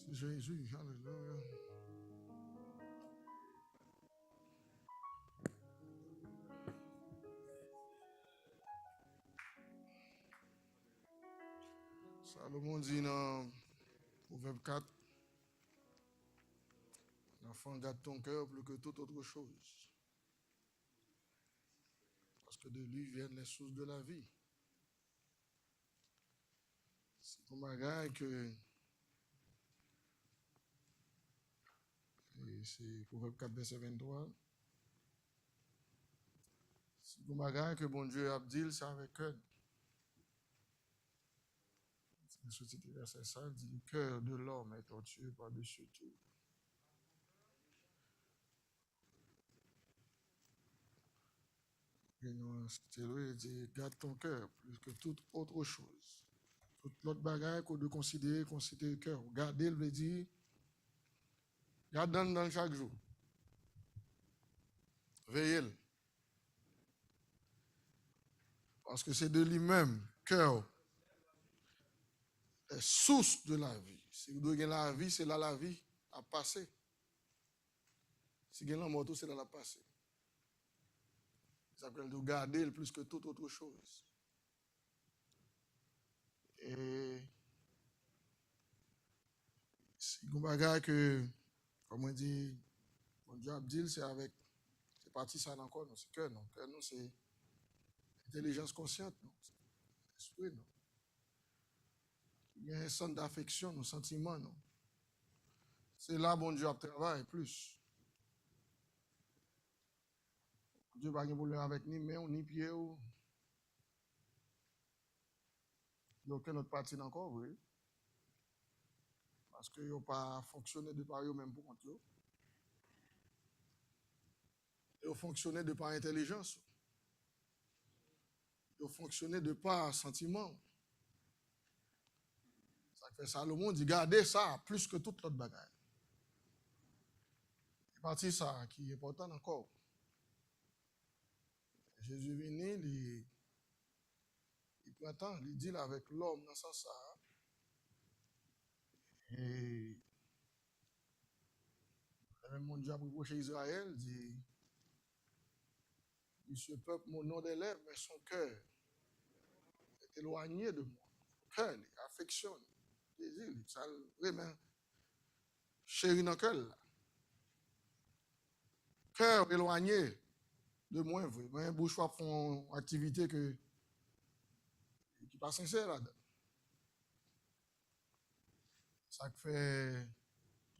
C'est Jésus, alléluia. Salomon dit dans Proverbe 4, l'enfant garde ton cœur plus que toute autre chose. Parce que de lui viennent les sources de la vie. C'est comme un que. Et c'est Proverbe 4, verset 23. C'est comme un que bon Dieu a dit, c'est avec cœur. C'est ce titre verset ça, dit le cœur de l'homme est tortueux par-dessus tout. Et nous, c'est lui, il dit, garde ton cœur plus que toute autre chose. Toute l'autre bagaille qu'on doit considérer le cœur. Garder, veut dire, garde dans chaque jour. Veillez. Parce que c'est de lui-même, cœur, est source de la vie. Si vous avez la vie, c'est là la vie à passer. Si vous avez la moto, c'est là la passer. Ça s'appelle de garder plus que toute autre chose. Et c'est un bagage que, comme on dit, mon Dieu a dit, c'est avec, c'est parti ça encore, non, c'est cœur, non. Cœur, non, c'est intelligence consciente, non. C'est esprit, non. Il y a un centre d'affection, un sentiment, non. C'est là, bon Dieu a travaillé plus. Dieu n'a pas de problème avec ni main, ni pied. Il n'y a aucune autre partie encore, oui. Parce qu'ils n'ont pas fonctionné de par eux-mêmes pour compte. Ils ont fonctionné de par intelligence. Ils ont fonctionné de par sentiment. Ça fait Salomon dit gardez ça plus que toute l'autre bagaille. C'est parti ça qui est important encore. Jésus venu, il prend temps, il dit avec l'homme dans ce sens ça. Et même mon Dieu a reproché Israël, dit ce peuple, mon nom des lèvres, mais son cœur est éloigné de moi. Cœur, affectionne, désir, ça vraiment chéri dans le cœur. Cœur éloigné de moi, vraiment, un bourgeois font une activité qui n'est pas sincère là-dedans. Ça fait,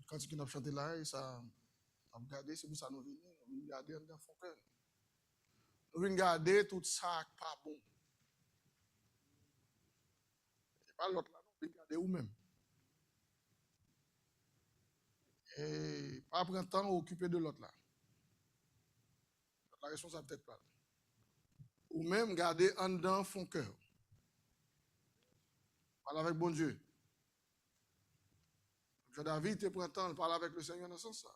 quand tu as chanté là, ça a regardé, c'est pour ça que nous venons garder dans son cœur. Nous venons garder tout ça qui n'est pas bon. Et pas l'autre là, nous venons garder nous-mêmes. Et pas prendre temps à occuper de l'autre là. La responsable peut-être pas. Ou même garder en dedans son cœur. Parle avec bon Dieu. David te prend temps de parler avec le Seigneur dans ce sens-là.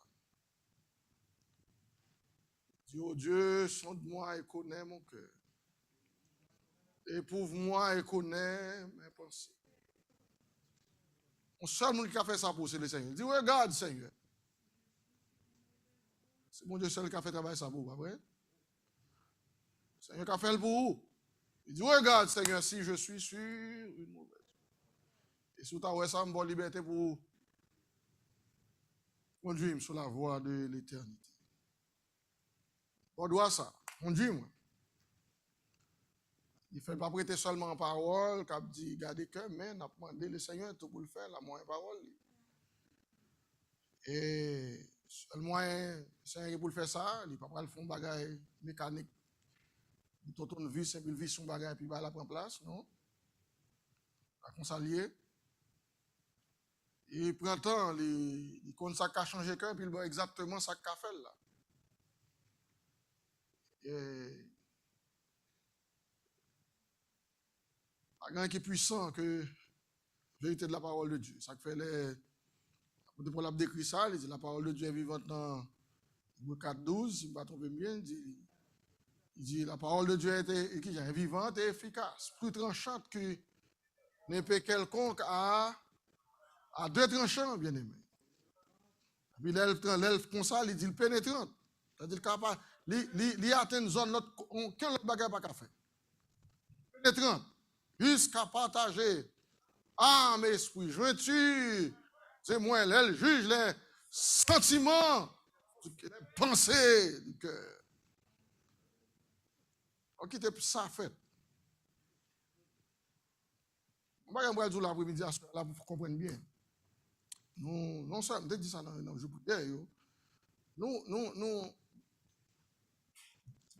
Dis, oh Dieu, sonde-moi et connais mon cœur. Éprouve-moi et connais mes pensées. On seul monde qui a fait ça pour c'est le Seigneur. Il dit, regarde, Seigneur. C'est mon Dieu seul qui a fait travail ça pour vous, pas vrai? Le Seigneur qui a fait le pour vous. Il dit, regarde, Seigneur, si je suis sur une mauvaise. Et si tu as ça, une bonne liberté pour vous. Conduis-moi sur la voie de l'éternité. On doit ça. Conduis-moi. Il ne fait pas prêter seulement en parole, qu'il dit, gardez cœur, mais il a demandé le Seigneur tout pour le faire, la moindre parole. Et le moyen, le Seigneur pour le faire ça, il ne peut pas le faire un bagage mécanique. Il tourne une vis, il vis son bagage, puis il va la prendre place, non? Comme ça lié. Il prend le temps, il compte ça qu'a changé cœur, puis il voit exactement ça qu'a fait là. Et rien qui est puissant que la vérité de la parole de Dieu. Ça fait les. Pour la décrire ça, il dit la parole de Dieu est vivante dans Hébreux 4.12, si je ne me trompe bien, il dit la parole de Dieu est vivante et efficace, plus tranchante que n'épée quelconque à À deux tranchants, bien aimé. Puis l'elfe comme ça, il dit le pénétrant. C'est-à-dire capable, il atteint une zone, aucun autre bagage pas qu'à faire. Pénétrant. Jusqu'à partager. Ah, mes esprits, joins-tu? C'est moi, elle juge les sentiments, les pensées du cœur. On quitte ça fait. On va dire l'après-midi, là, pour comprendre bien. Nous, non seulement, je dis ça dans le jour hier, nous,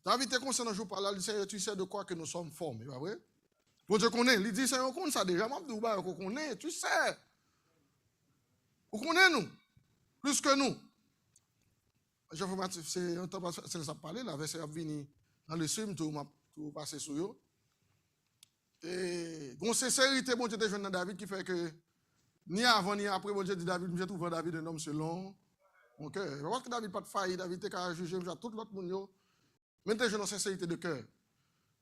David est conscient dans le jour par là, il dit, tu sais de quoi que nous sommes formés, pas vrai? Bon Dieu connaît, il dit, Seigneur, on connaît ça déjà, on connaît, tu sais. On connaît nous, plus que nous. C'est un temps passé, c'est ça parler, la verset a venu dans le film, tout passé sur eux. Et une sincérité, bon Dieu, de jeune David qui fait que ni avant ni après, bon Dieu dit David, je trouve David un homme selon mon cœur. Parce que David n'a pas de faille, David était jugé, tout l'autre monde. Mais t'es jeune en sincérité de cœur.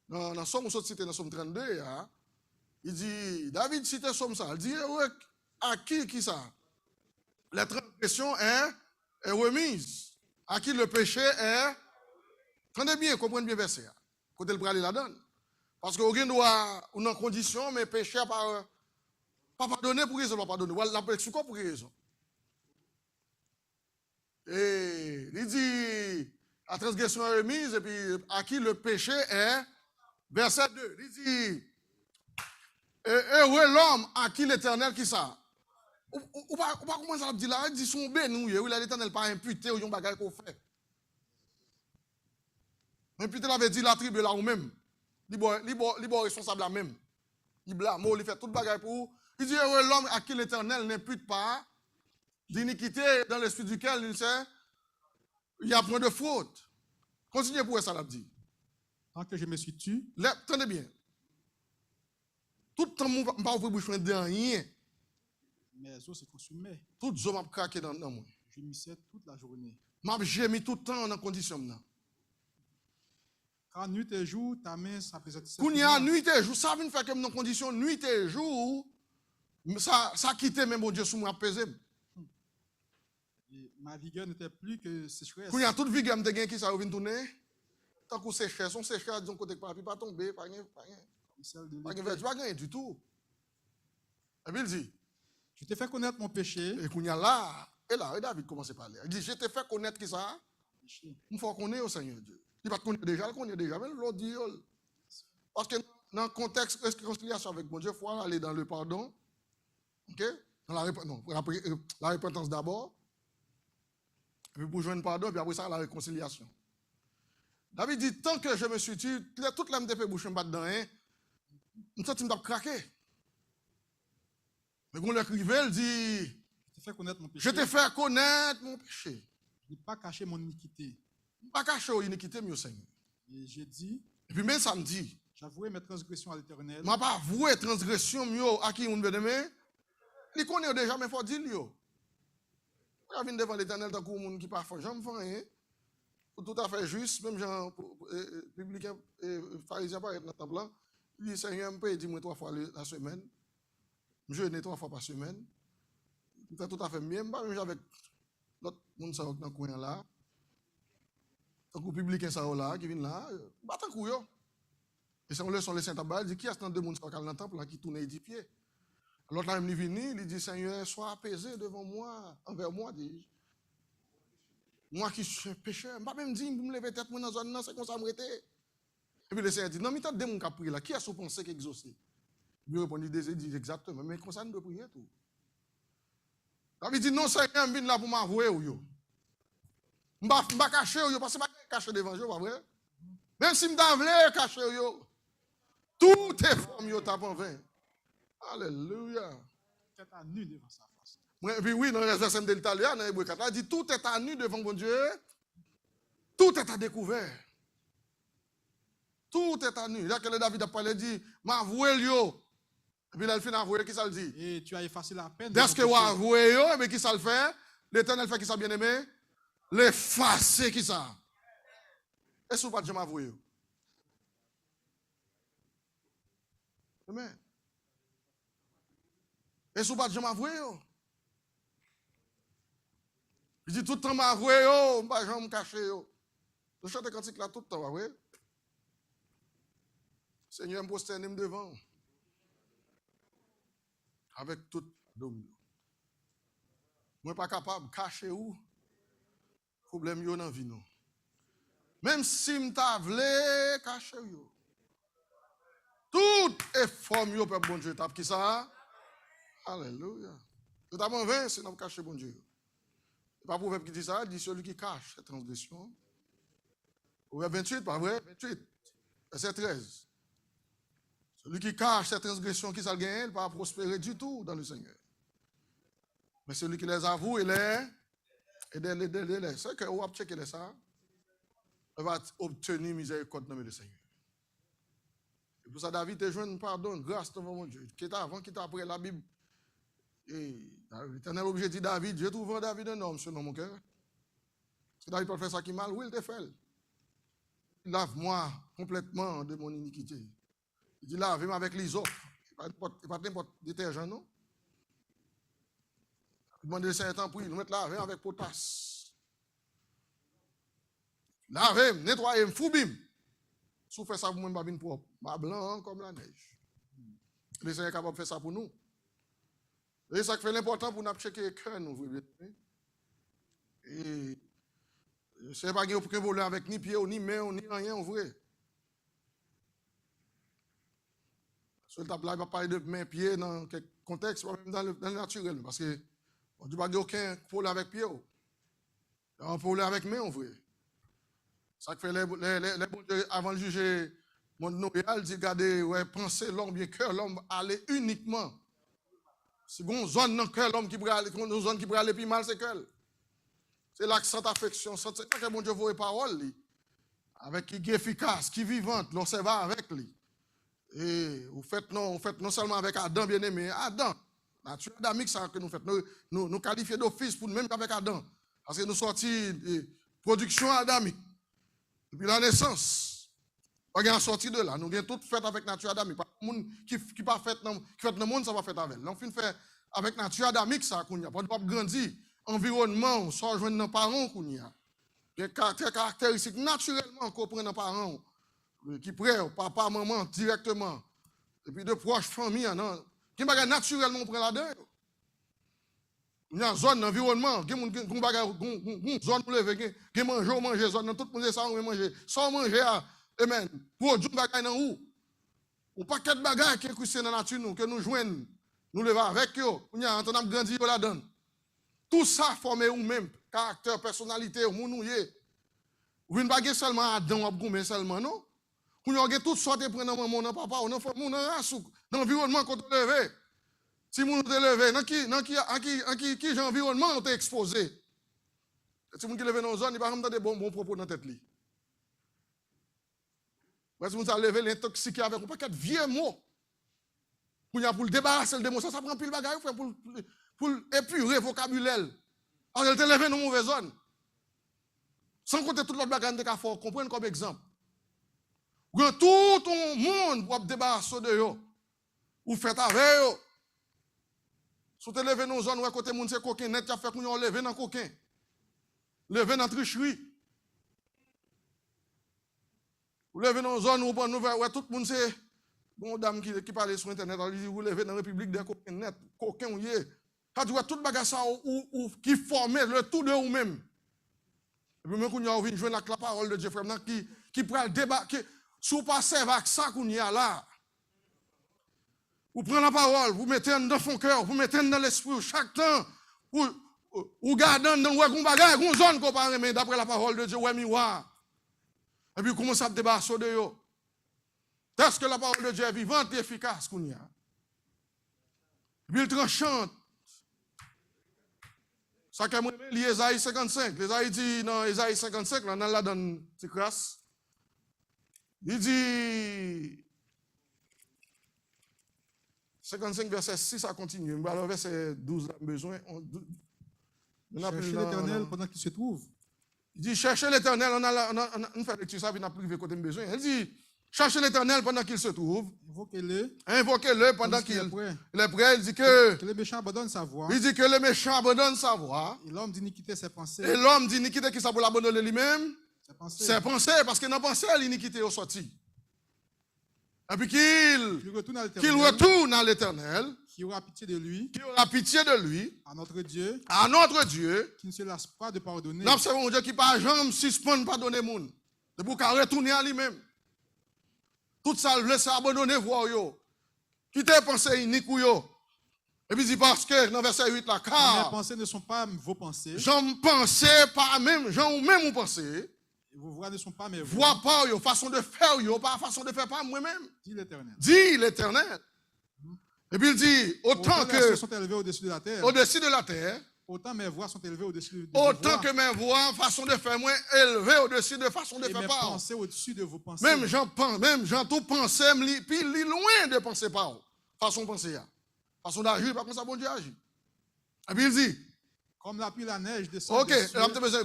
Dans Somme, on cité dans Somme 32, hein, il dit, David cite Somme ça, il dit, à qui ça? La transgression est remise. À qui le péché est. Prenez bien, comprenez bien verset. Côté le bras, il la donne. Parce qu'on doit, on en condition, mais péché pas pardonné pour raison, pas pardonné. Voilà, la péché pour raison. Et il dit, la transgression est remise, et puis à qui le péché est. Verset 2, il dit, heureux l'homme à qui l'éternel qui ça. Ou pas comment ça dit là, il dit son bénou, l'éternel pas imputé ou yon bagay qu'on fait. Imputé l'avait dit la tribu là ou même. Il est responsable là même. Il blâme, il fait tout bagay pour. Il dit heureux l'homme à qui l'éternel n'impute pas d'iniquité dans l'esprit duquel il sait, il y a point de faute. Continuez pour ça, l'a dit. Tant que je me suis tué. Tenez bien. Tout le temps, je ne vais pas ouvrir bouche de rien. Mes os se consumaient. Tout le temps, je craqué dans moi. Je missais toute la journée. J'ai mis tout le temps en condition. Car nuit et jour, ta main s'apaisait. Quand il y a nuit et jour, ça veut faire que dans condition nuit et jour, ça quitte même mon Dieu sous moi apaisé. Ma vigueur n'était plus que sécheresse. Quand il y a toute vigueur, je me qui ça vient tourner. Tant que sécheresse, on sécheresse, donc côté pas tomber, pas rien. Pas rien du tout. Et puis il dit, je t'ai fait connaître mon péché. Et quand il y a là, David commence à parler. Il dit, je t'ai fait connaître qui ça? Il faut qu'on ait au Seigneur Dieu. Il va connaître déjà, il connaît déjà, mais l'autre dit, parce que dans le contexte de réconciliation avec mon Dieu, il faut aller dans le pardon, ok? Dans la repentance d'abord, puis pour joindre le pardon, puis après ça, la réconciliation. David dit, tant que je me suis tué, toute l'âme de fait bouche me bat dedans, je me sens craqué. Mais quand l'écrivain dit, je t'ai fait connaître mon péché. Je n'ai pas caché mon iniquité. Je n'ai pas caché mon iniquité, mieux Seigneur. Et j'ai dit, et puis même samedi, j'avouais mes transgressions à l'Éternel. Je n'ai pas avoué transgression mieux à qui on veut aimer. Il connaît déjà, mais il faut dire lui. Il vient devant l'Éternel tant qu'on monde qui pas fait jamais rien. Tout à fait juste, même gens publicains et pharisiens par dans le temple là, il dit Seigneur, je peux dire 3 fois la semaine. Je jeûne 3 fois par semaine. C'est tout à fait bien, même avec l'autre monde dans le coin là. Tant qu'on publicain ça là qui vient là, battre coup yo. Et c'est on leçon les Saint-Abel dit qui est ce deux monde dans le temple là qui tourne les pieds. L'autre là il venu, il dit Seigneur, sois apaisé devant moi, envers moi dis. Moi qui suis pécheur, je ne vais pas même dire, je me lever tête dans la zone, c'est comme ça, je me rete. Et puis le Seigneur dit, non, mais tu as des gens qui ont prié là, qui a-ce pensé qu'exaucer? Il répond, il dit exactement, mais comme ça, nous devons prier tout. David dit, non, Seigneur, je viens là pour m'avouer. Je ne vais pas cacher, parce que je ne vais pas cacher devant Dieu, pas vrai? Même si je ne cacher, tout est formé, tape en vain. Alléluia. Tête à nu devant sa face. Et puis oui, dans le verset de l'Italien, dans Hébreu 4, il dit tout est à nu devant mon Dieu, tout est à découvert. Tout est à nu. Là que David a parlé, il dit, m'avouez yo. Et puis là, il finit avouer, qui ça le dit? Et tu as effacé la peine. Dès que vous avouez yo, mais qui ça le fait? L'Éternel fait qui ça bien aimé? L'effacer qui ça? Est-ce que vous ne pouvez pas jamais avouer yo? Amen. Est-ce que vous ne pouvez pas jamais avouer yo? Il dit tout le temps, m'a avoué, yo, m'a jamais caché, yo. Je chante cantique là tout le temps, ouais. Seigneur, me prosterne devant. Avec tout dôme. Moi, pas capable de cacher où. Problème yo dans la vie, non. Même si m'ta vle cacher yo. Tout effort yo, peuple bon Dieu, tape qui ça? Alléluia. Tout à mon 20, c'est nous cacher bon Dieu. Pas proverbe qui dit ça, il dit celui qui cache cette transgression. Proverbe 28, pas vrai? 28, verset 13. Celui qui cache cette transgression qui s'en gagne, il ne va pas prospérer du tout dans le Seigneur. Mais celui qui les avoue, il est. C'est que vous avez checké ça. Il va obtenir miséricorde dans le Seigneur. Et pour ça, David te joint pardon, grâce devant mon Dieu. Qui est avant, qui est après la Bible. Et l'Éternel obligé dit David, je trouve en David un homme selon mon cœur. Est-ce que David peut faire ça qui mal? Oui, il te fait. Lave-moi complètement de mon iniquité. Il dit lave-moi avec l'hysope. Il n'y a pas n'importe détergent, non? Il demande le Seigneur pour nous mettre laver avec potasse. Lavez, nettoyez, foubim. Si vous faites ça pour moi, je ne propre. Ma blanc comme la neige. Le Seigneur est capable de faire ça pour nous. Et ça fait l'important pour nous checker le cœur, nous, vous voyez. Et c'est pas qu'il voler avec ni pied, ni main, ni rien, vous voyez. Si le tableau va parler de main, pied dans quel contexte, pas même dans le naturel. Parce que on ne dit pas qu'il n'y a aucun problème avec pied. Il y a un problème avec main, vous voyez. Ça fait les bons dieux, avant de juger le monde Noël, il dit, regardez, ouais, pensez l'homme, bien cœur, l'homme aller uniquement. Si une zone dans le cœur, l'homme qui pourrait aller, une zone qui pourrait aller plus mal, c'est cœur. C'est l'accent d'affection. C'est pas que mon Dieu voit parole, avec qui est efficace, qui est vivante, l'on se va avec lui. Et vous faites non seulement avec Adam, bien aimé, Adam, nature adamique, ça que nous faisons, nous qualifions d'office pour nous même qu'avec Adam. Parce que nous sortis de production adamique. Depuis la naissance, on est sorti de là. Nous avons tout fait avec nature adamique. Pas le monde qui pas fait dans le monde, ça va faire avec. On fait avec nature adamique, ça qu'on y a. Pas de grandir, environnement, sans joindre nos parents qu'on y a. Des caractéristiques naturellement qu'on prend nos parents, qui prennent papa, maman directement. Et puis de proches familles, qui va naturellement prendre là-dedans. Il y a une zone d'environnement, il y a une zone pour lever, il y a manger, zone, tout le monde ça, on manger. Sans manger, amen. Pour du bagage dans où? Ou pas quatre bagages qui est dans la nature, que nous joignons, nous levons avec eux, on a grandi là-dedans. Tout ça forme ou-même, caractère, personnalité, ou mounouye. Vous ne pas seulement Adam ou Goumé seulement, non? Vous avez toutes sortes de prendre maman, papa, on a fait mon race, dans l'environnement qu'on te levé. Si vous te levez, dans qui environnement on t'est exposé? Si vous qui levez dans une zone, il va pas des bons propos dans la tête. Si vous avez levé l'intoxiqué avec un paquet de vieux mots, pour le débarrasser de mots, ça prend pile bagaille pour épurer le vocabulaire. Alors, elle te levé dans une mauvaise zone. Sans compter tout l'autre bagaille de faut comprendre comme exemple. Tout le monde pour débarrasser de eux. Ou faites avec eux. Si vous te levez dans une zone où côté monde c'est coquin net, tu as fait qu'on a levé dans coquin. Levé dans tricherie. Vous levez dans une zone où tout le monde c'est bon dame qui parle sur internet, elle dit vous levez dans la République des coquins net, coquin ou yé. Quand tu vois tout le bagage ça qui formait le tout de vous-même. Et puis même quand on vient jouer avec la parole de Dieu frère qui prend le débat si vous passez avec ça qu'on y a là. Vous prenez la parole, vous mettez dans son cœur, vous mettez dans l'esprit, chaque temps, vous gardez dans le bagage, une zone qu'on parle, mais d'après la parole de Dieu, ouais, miroir. Et puis, comment ça te débarrasser de eux? Est-ce que la parole de Dieu est vivante et efficace qu'on y a? Et puis, il tranchante. Ça que moi, l'Ésaïe 55. L'Ésaïe dit, dans Ésaïe 55, là, on a là dans une petite classe. Il dit, 55 verset 6, ça continue. Alors, verset 12, on a besoin. Cherchez l'Éternel pendant qu'il se trouve. Il dit, cherchez l'Éternel, on fait lecture ça, puis on a privé côté besoin. Il dit, Cherchez l'Éternel pendant qu'il se trouve. Invoquez-le. Invoquez-le pendant Tandis qu'il qu'il est prêt. est prêt. Il dit que le méchant abandonne sa voix. il dit que le méchant abandonne sa voix. Et l'homme d'iniquité ses pensées. Et l'homme d'iniquité qui ça pour l'abandonner lui-même, ses pensées, parce qu'il n'a pensé à l'iniquité au sorti. Et puis qu'il retourne à l'Éternel, qui aura pitié de lui, à notre Dieu, qui ne se lasse pas de pardonner. Nous observons Dieu qui par jamais suspend pardonner monde. De pour retourner à lui-même. Tout ça, le laisser abandonner voir yo. Quitter pensée inique yo. Et puis il dit parce que dans verset 8 là, car mes pensées ne sont pas vos pensées. J'en pensais pas même, j'en même ou pensé. Vos voix ne sont pas mes voix. Voix pas yo, façon de faire yo, pas façon de faire pas moi-même. Dit l'Éternel. Dit l'Éternel. Et puis il dit, autant que les sont élevées au-dessus de la terre, autant mes voix sont élevées au-dessus de autant que mes voix, façon de faire moins élevées au-dessus de façon de faire mes pas. pensées au-dessus de vos pensées. Même j'en tout pensé, puis loin de penser pas. Façon de penser. Façon d'agir, pas comme ça, bon Dieu agit. Et puis il dit, comme la pluie, la neige descend des cieux.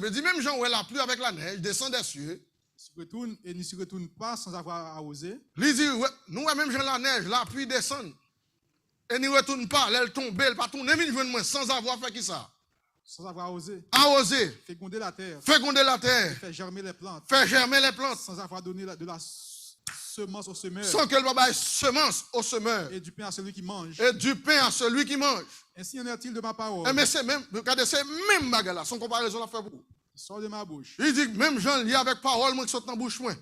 Il dit, même Jean, où la pluie avec la neige descend des cieux. Et ne se retourne pas sans avoir arrosé. Il dit, nous, même Jean, la neige, la pluie descend. Et ne retourne pas, elle tombe, elle pas tourner, mais sans avoir fait qui ça? Sans avoir arrosé. Arrosé. Féconder la terre. Faire germer les plantes. Sans avoir donné de la semence au semeur. Sans que le baba ait semence au semeur. Et du pain à celui qui mange. Ainsi en est-il de ma parole. Mais c'est même, regardez, c'est même bagarre là, sans comparaison la fait pour. Sort de ma bouche. Il dit, même Jean lié avec parole, moi qui saute dans la bouche, moi.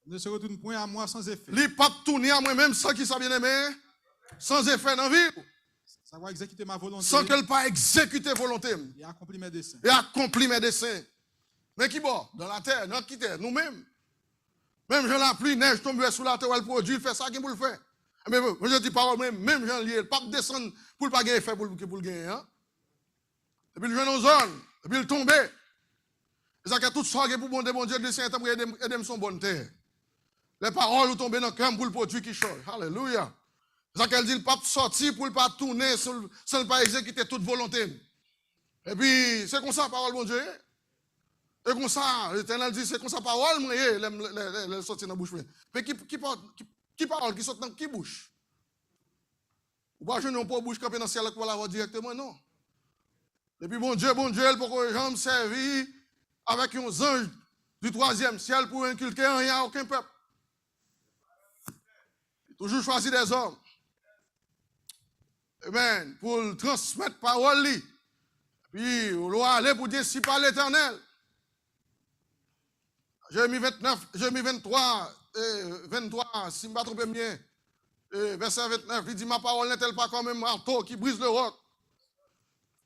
Ne se retourne point à moi sans effet. Il pas tourner à moi-même sans qu'il soit bien aimé, sans effet dans la vie. Savoir exécuter ma volonté. Sans qu'elle pas exécuter volonté. Et accomplir mes desseins. Mais qui bon? Dans la terre, dans qui terre? Nous-mêmes. Même Jean la pluie, neige tombe sous la terre, elle produit, il fait ça, qui pour le faire? Mais je dis parole, même Jean lié, le pape descend pour ne pas gagner effet pour le gagner. Hein? Et puis le jeune en zone, et puis il tombe. Et ça, tout ça, pour bon Dieu, le Seigneur, pour aider son bonne terre. Les paroles tombent dans le cœur pour le produit qui change. Alléluia. C'est ça qu'elle dit, le pape sorti pour ne pas tourner, sans ne pas exécuter toute volonté. Et puis, c'est comme ça, parole, bon Dieu. Et comme ça, l'Éternel dit, c'est comme ça, parole, moi, elle sortit dans la bouche. Mais qui parle, qui sort dans qui bouche? Ou pas, je n'ai pas bouche camper dans le ciel pour la voir directement, non. Et puis, bon Dieu, elle pour que les gens me servent avec un ange du 3e ciel pour inculquer rien à aucun peuple. Toujours choisir des hommes. Amen. Pour transmettre parole. Puis, on doit aller pour dire si par l'Éternel. Jérémie 23, si je ne me trompe bien, verset 29, il dit, ma parole n'est-elle pas comme un marteau qui brise le roc?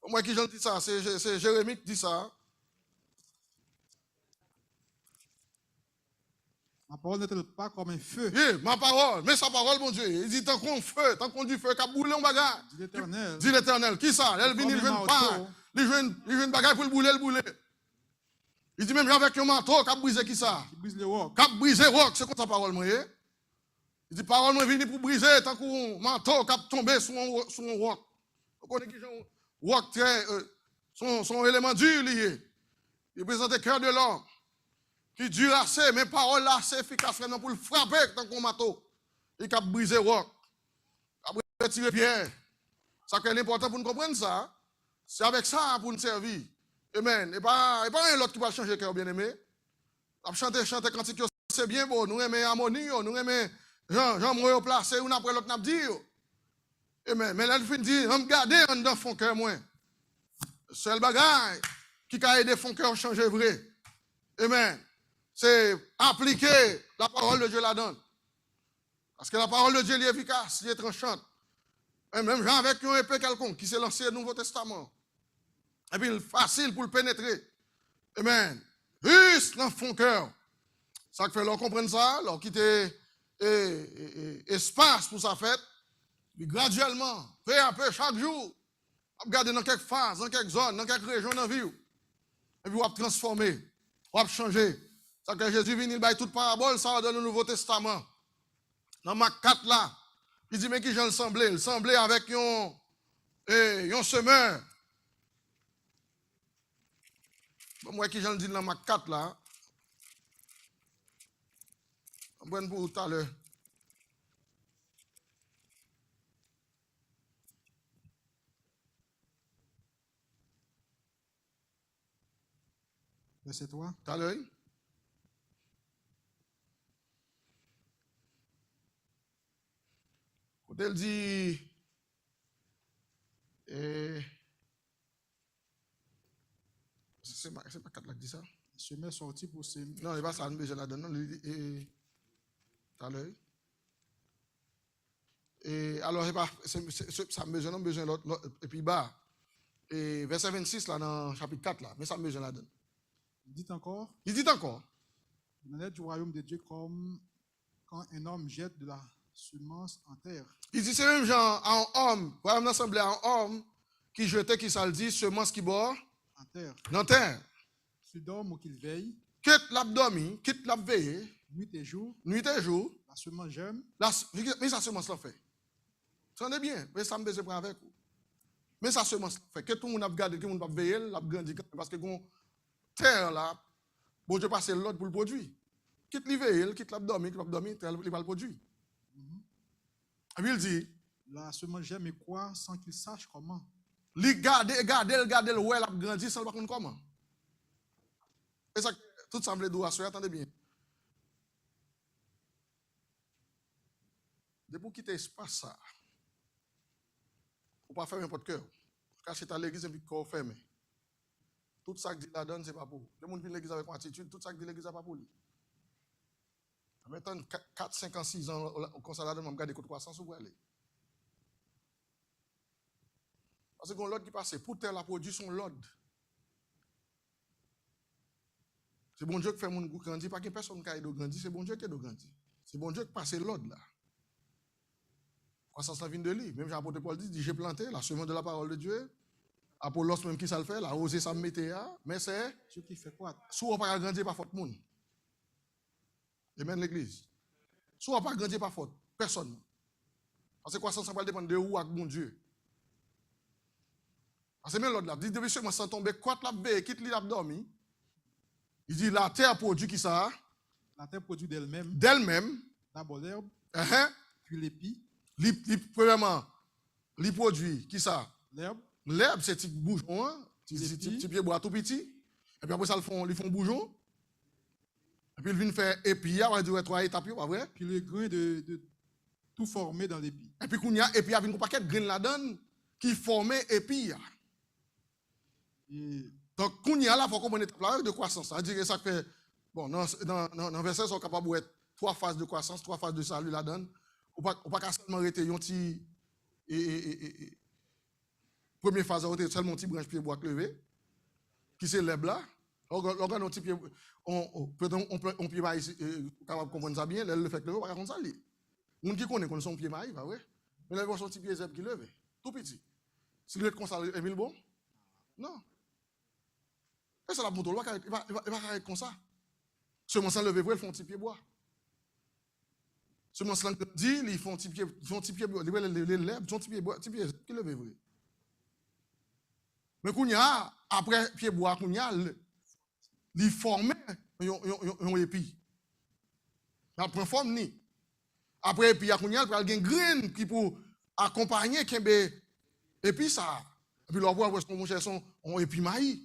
Moi qui j'en dis ça, c'est Jérémie qui dit ça. Ma parole n'est-elle pas comme un feu? Oui, ma parole, mais sa parole, mon Dieu. Il dit, tant qu'on feu, tant qu'on dit feu, qu'à bouler un bagage. Dit l'Éternel. Qui ça? Elle vient, il vient pas. Il vient un bagage pour le bouler. Il dit même avec un manteau, qui a brisé qui ça? Qui brise le roc. Qui a brisé le roc, c'est quoi ta parole, moi? Il dit, parole, moi, vient pour briser, tant qu'on manteau, qui a tombé sur un roc. Vous connaissez qui sont roc très, son élément dur lié. Il présente le cœur de l'homme. Qui dure assez, mais parole assez efficace pour le frapper tant qu'on manteau. Il a brisé le roc. Il a retiré pierre. Ça qui est important pour nous comprendre ça. C'est avec ça pour nous servir. Amen. Et pas un autre qui va changer le cœur, bien aimé. Chanter cantique, c'est bien beau. Nous aimons harmonie, nous aimons Jean placé, une après l'autre, nous dit. Amen. Mais là, il finit de dire, on garde dans son cœur, moi. C'est le bagage qui a aidé son cœur à changer vrai. Amen. C'est appliquer la parole de Dieu là-dedans. Parce que la parole de Dieu est efficace, elle est tranchante. Et même Jean avec un épée quelconque qui s'est lancé au Nouveau Testament. Et puis, facile pour le pénétrer. Amen. Juste dans son cœur. Ça fait leur comprendre ça, leur quitter espace pour sa fête. Puis graduellement, peu à peu, chaque jour, on regarde dans quelques phases, dans quelques zones, dans quelques régions de la vie. Et puis, on va transformer, on va changer. Ça que Jésus vient, il baille toute parabole, ça dans le Nouveau Testament. Dans Marc 4 là, il dit, mais qui j'en le semblait? Il semblait avec un semeur. Moi qui j'en le dis dans Marc 4 là. On prend pour tout à l'heure. Verset 3. Tout à l'heure. Quand elle dit, c'est pas 4 là qui dit ça? Le semeur sorti pour semer. Non, il va ça, nous la donne. Non, tout à l'heure. Et alors, ça me besoin l'autre. Et puis, bas. Et verset 26, là, dans chapitre 4, là. Mais ça me besoin la donne. Il dit encore, Il dit encore. il en est du royaume de Dieu comme quand un homme jette de la semence en terre. Il dit, c'est même genre, un homme, voilà, on semblait un homme qui jetait, qui ça le dit, semence qui boit En terre. dans terre. Qu'il dorme ou qu'il veille, Quitte l'abdomen, quitte la veille, nuit et jour, nuit et jour, la semence germe, mais ça semence l'a fait. Ça en est bien, mais ça me besoin prendre avec vous. Mais ça semence l'a fait. Que tout le monde a gardé, que tout le monde a veillé, l'a grandi, parce que la terre là, bon Dieu passe l'autre pour le produire. Quitte l'hiver, quitte l'abdomen, il va le produire. Et puis il dit, la semence germe et croît sans qu'il sache comment. Il garde, le ouais, il a grandi sans le contre comment. Et ça, tout semble doux à soi, attendez bien. Depuis quitter l'espace, ça, il ne faut pas fermer votre cœur. Cacher ta l'église et puis corps fermé. Tout ça que dit la donne, ce n'est pas pour vous. Le monde vient l'église avec une attitude, tout ça que dit l'église, ce n'est pas pour lui. Maintenant, 4, 5 ans, 6 ans, au conseil de la donne, on regarde les croissance où vous allez. Parce que l'ordre qui passe, pour terre la produit son l'ordre. C'est bon Dieu qui fait mon goût grandir, pas que personne qui a grandi, c'est bon Dieu qui a grandi. C'est bon Dieu qui passe l'ordre là. Croissance vient de lui. Même l'apôtre Paul dit, j'ai planté la semence de la parole de Dieu. Apollos même qui ça le fait, la osé ça me mettait là, mais c'est Dieu qui fait quoi? soit on pas grandir par faute monde. Amen l'église. Soit on pas grandir par faute personne. Parce que croissance ça va dépendre de où avec mon Dieu. Parce que même l'autre là, dit depuis que sans tomber, quoi la veille, quitte l'île dormi. Il dit la terre produit qui ça? La terre produit d'elle-même. D'elle-même. D'abord l'herbe, puis l'épi. Premièrement, il produit qui ça? L'herbe. L'herbe, c'est petit bouchon, hein? Petit pied bois tout petit. Et puis après ça, ils font bouchon. Et puis ils viennent faire épi, on va dire 3 étapes, pas vrai? Puis le grain de tout formé dans l'épi. Et puis il y a épi, il y a un paquet de grains là-dedans qui forment épi. Donc, il y a là, il faut comprendre l'étape là de croissance. C'est-à-dire que ça fait, bon, dans le verset, ils sont capables d'être 3 phases de croissance, 3 phases de salut là-dedans. On ne peut pas seulement arrêter un petit. Première phase, c'est seulement un petit branche pied bois levé, qui s'élève là. Lorsqu'on a un petit pied, on peut pas capable de comprendre ça bien, le fait que le pas contre ça. Les gens qui connaissent son pied maïs, ouais. Mais là, ils voient son petit pied zèbre qui lève, tout petit. Si il est comme ça, Emile bon? Non. Et ça la montre, il va arrêter comme ça. Seulement sans lever, ils font un petit pied bois. Seulement sans dire, ils font un petit pied bois, les lèvres, ils font un petit pied bois, qui lève vrai. Mais quand il y a, après pied bois, quand il y a, ils forment un épi. Il prend forme ni. Après épi, quand il y a, il y a une graine qui peut accompagner épi ça. Et puis, l'envoi, mon cher, on épi maïs.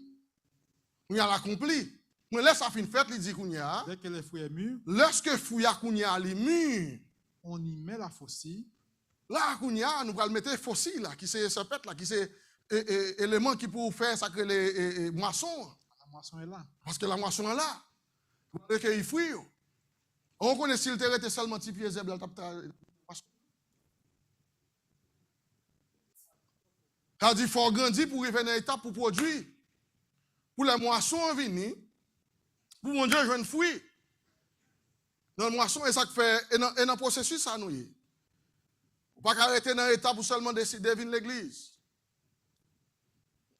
On y a l'accompli. Mais là, ça fait une fête, il dit qu'on y a. Dès que les fruits sont mûrs, lorsque fouilla qu'on y a les mûrs, on y met la faucille. là, qu'on y a, nous allons mettre fossile là, qui c'est sapette là, qui c'est élément qui peut faire ça que les moissons. La moisson est là. Parce que la moisson est là. Pour recueillir fruits. On connaît s'il était seulement petit pied zèbre là, ça dit qu'il faut grandir pour arriver à une étape pour produire. Pour les moissons venir, pour mon Dieu, jouer un fruit. Dans le moisson, et ça fait, et dans le processus, ça nous y. Vous ne pouvez pas arrêter dans l'étape pour seulement décider de venir à l'église.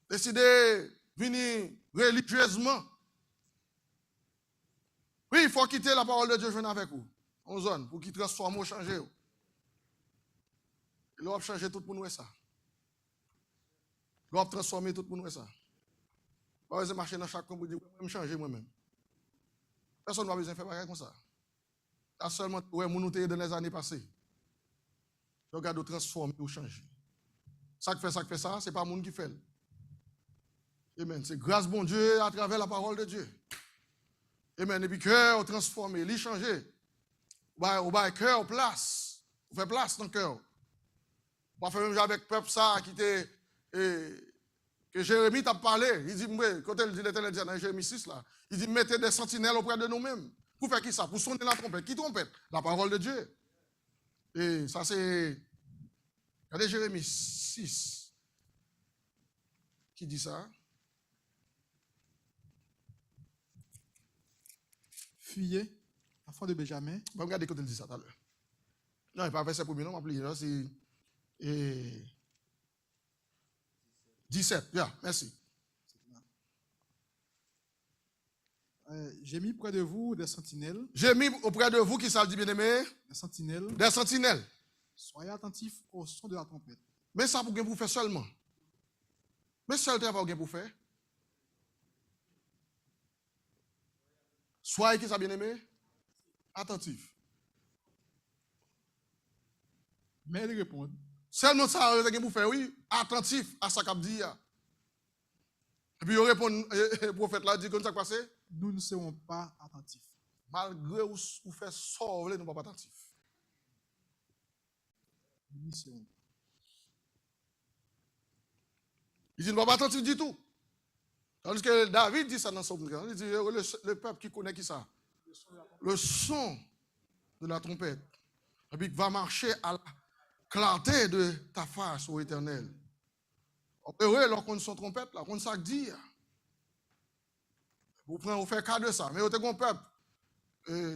Décider de venir religieusement. Oui, il faut quitter la parole de Dieu, je viens avec vous. En zone, pour qu'il transforme ou changer. Il va changer tout pour nous et ça. Il va transformer tout pour nous et ça. Pas besoin de marcher dans chaque camp pour dire, je vais me changer moi-même. Personne n'a besoin de faire pareil comme ça. Là seulement, ouais, mon outil dans les années passées. Regarde, transformer ou changer. Ça qui fait ça, c'est pas le monde qui fait. Amen. C'est grâce bon Dieu à travers la parole de Dieu. Amen. Et puis cœur transformé, il changer. On va cœur place. On fait place dans le cœur. On va faire même avec le peuple ça qui était que Jérémie t'a parlé. Il dit, quand il dit l'Éternel dit dans Jérémie 6 là, il dit mettez des sentinelles auprès de nous-mêmes. Pour faire qui ça? Pour sonner la trompette. Qui trompette? La parole de Dieu. Et ça c'est regardez Jérémie 6 qui dit ça. Fuyez, enfants de Benjamin. On va regarder quand il dit ça tout à l'heure. Non, il n'est pas verset premier, non, on va plier. C'est 17. Yeah, merci. J'ai mis près de vous des sentinelles. J'ai mis auprès de vous, qui ça dit bien aimé? Des sentinelles. Des sentinelles. Soyez attentifs au son de la trompette. Mais ça pour vous faire seulement. Mais seul travail pour faire. Soyez qui ça bien aimé? Attentif. Mais ils répondent. Seulement ça pour faire, oui, attentif à ce qu'il dit. Et puis il répond, le prophète là dit, comme ça passé? Nous ne serons pas attentifs. Malgré où vous faites sauver, nous ne sommes pas attentifs. Nous ne serons pas. Il dit, nous ne sommes pas attentifs du tout. Tandis que David dit ça dans son livre. Il dit, le peuple qui connaît qui ça? Le son de la trompette. Et puis va marcher à la clarté de ta face, ô Éternel. Heureux lorsqu'on son trompette, là, qu'on ça dit. Vous prenez, vous faites cas de ça. Mais vous êtes un peuple.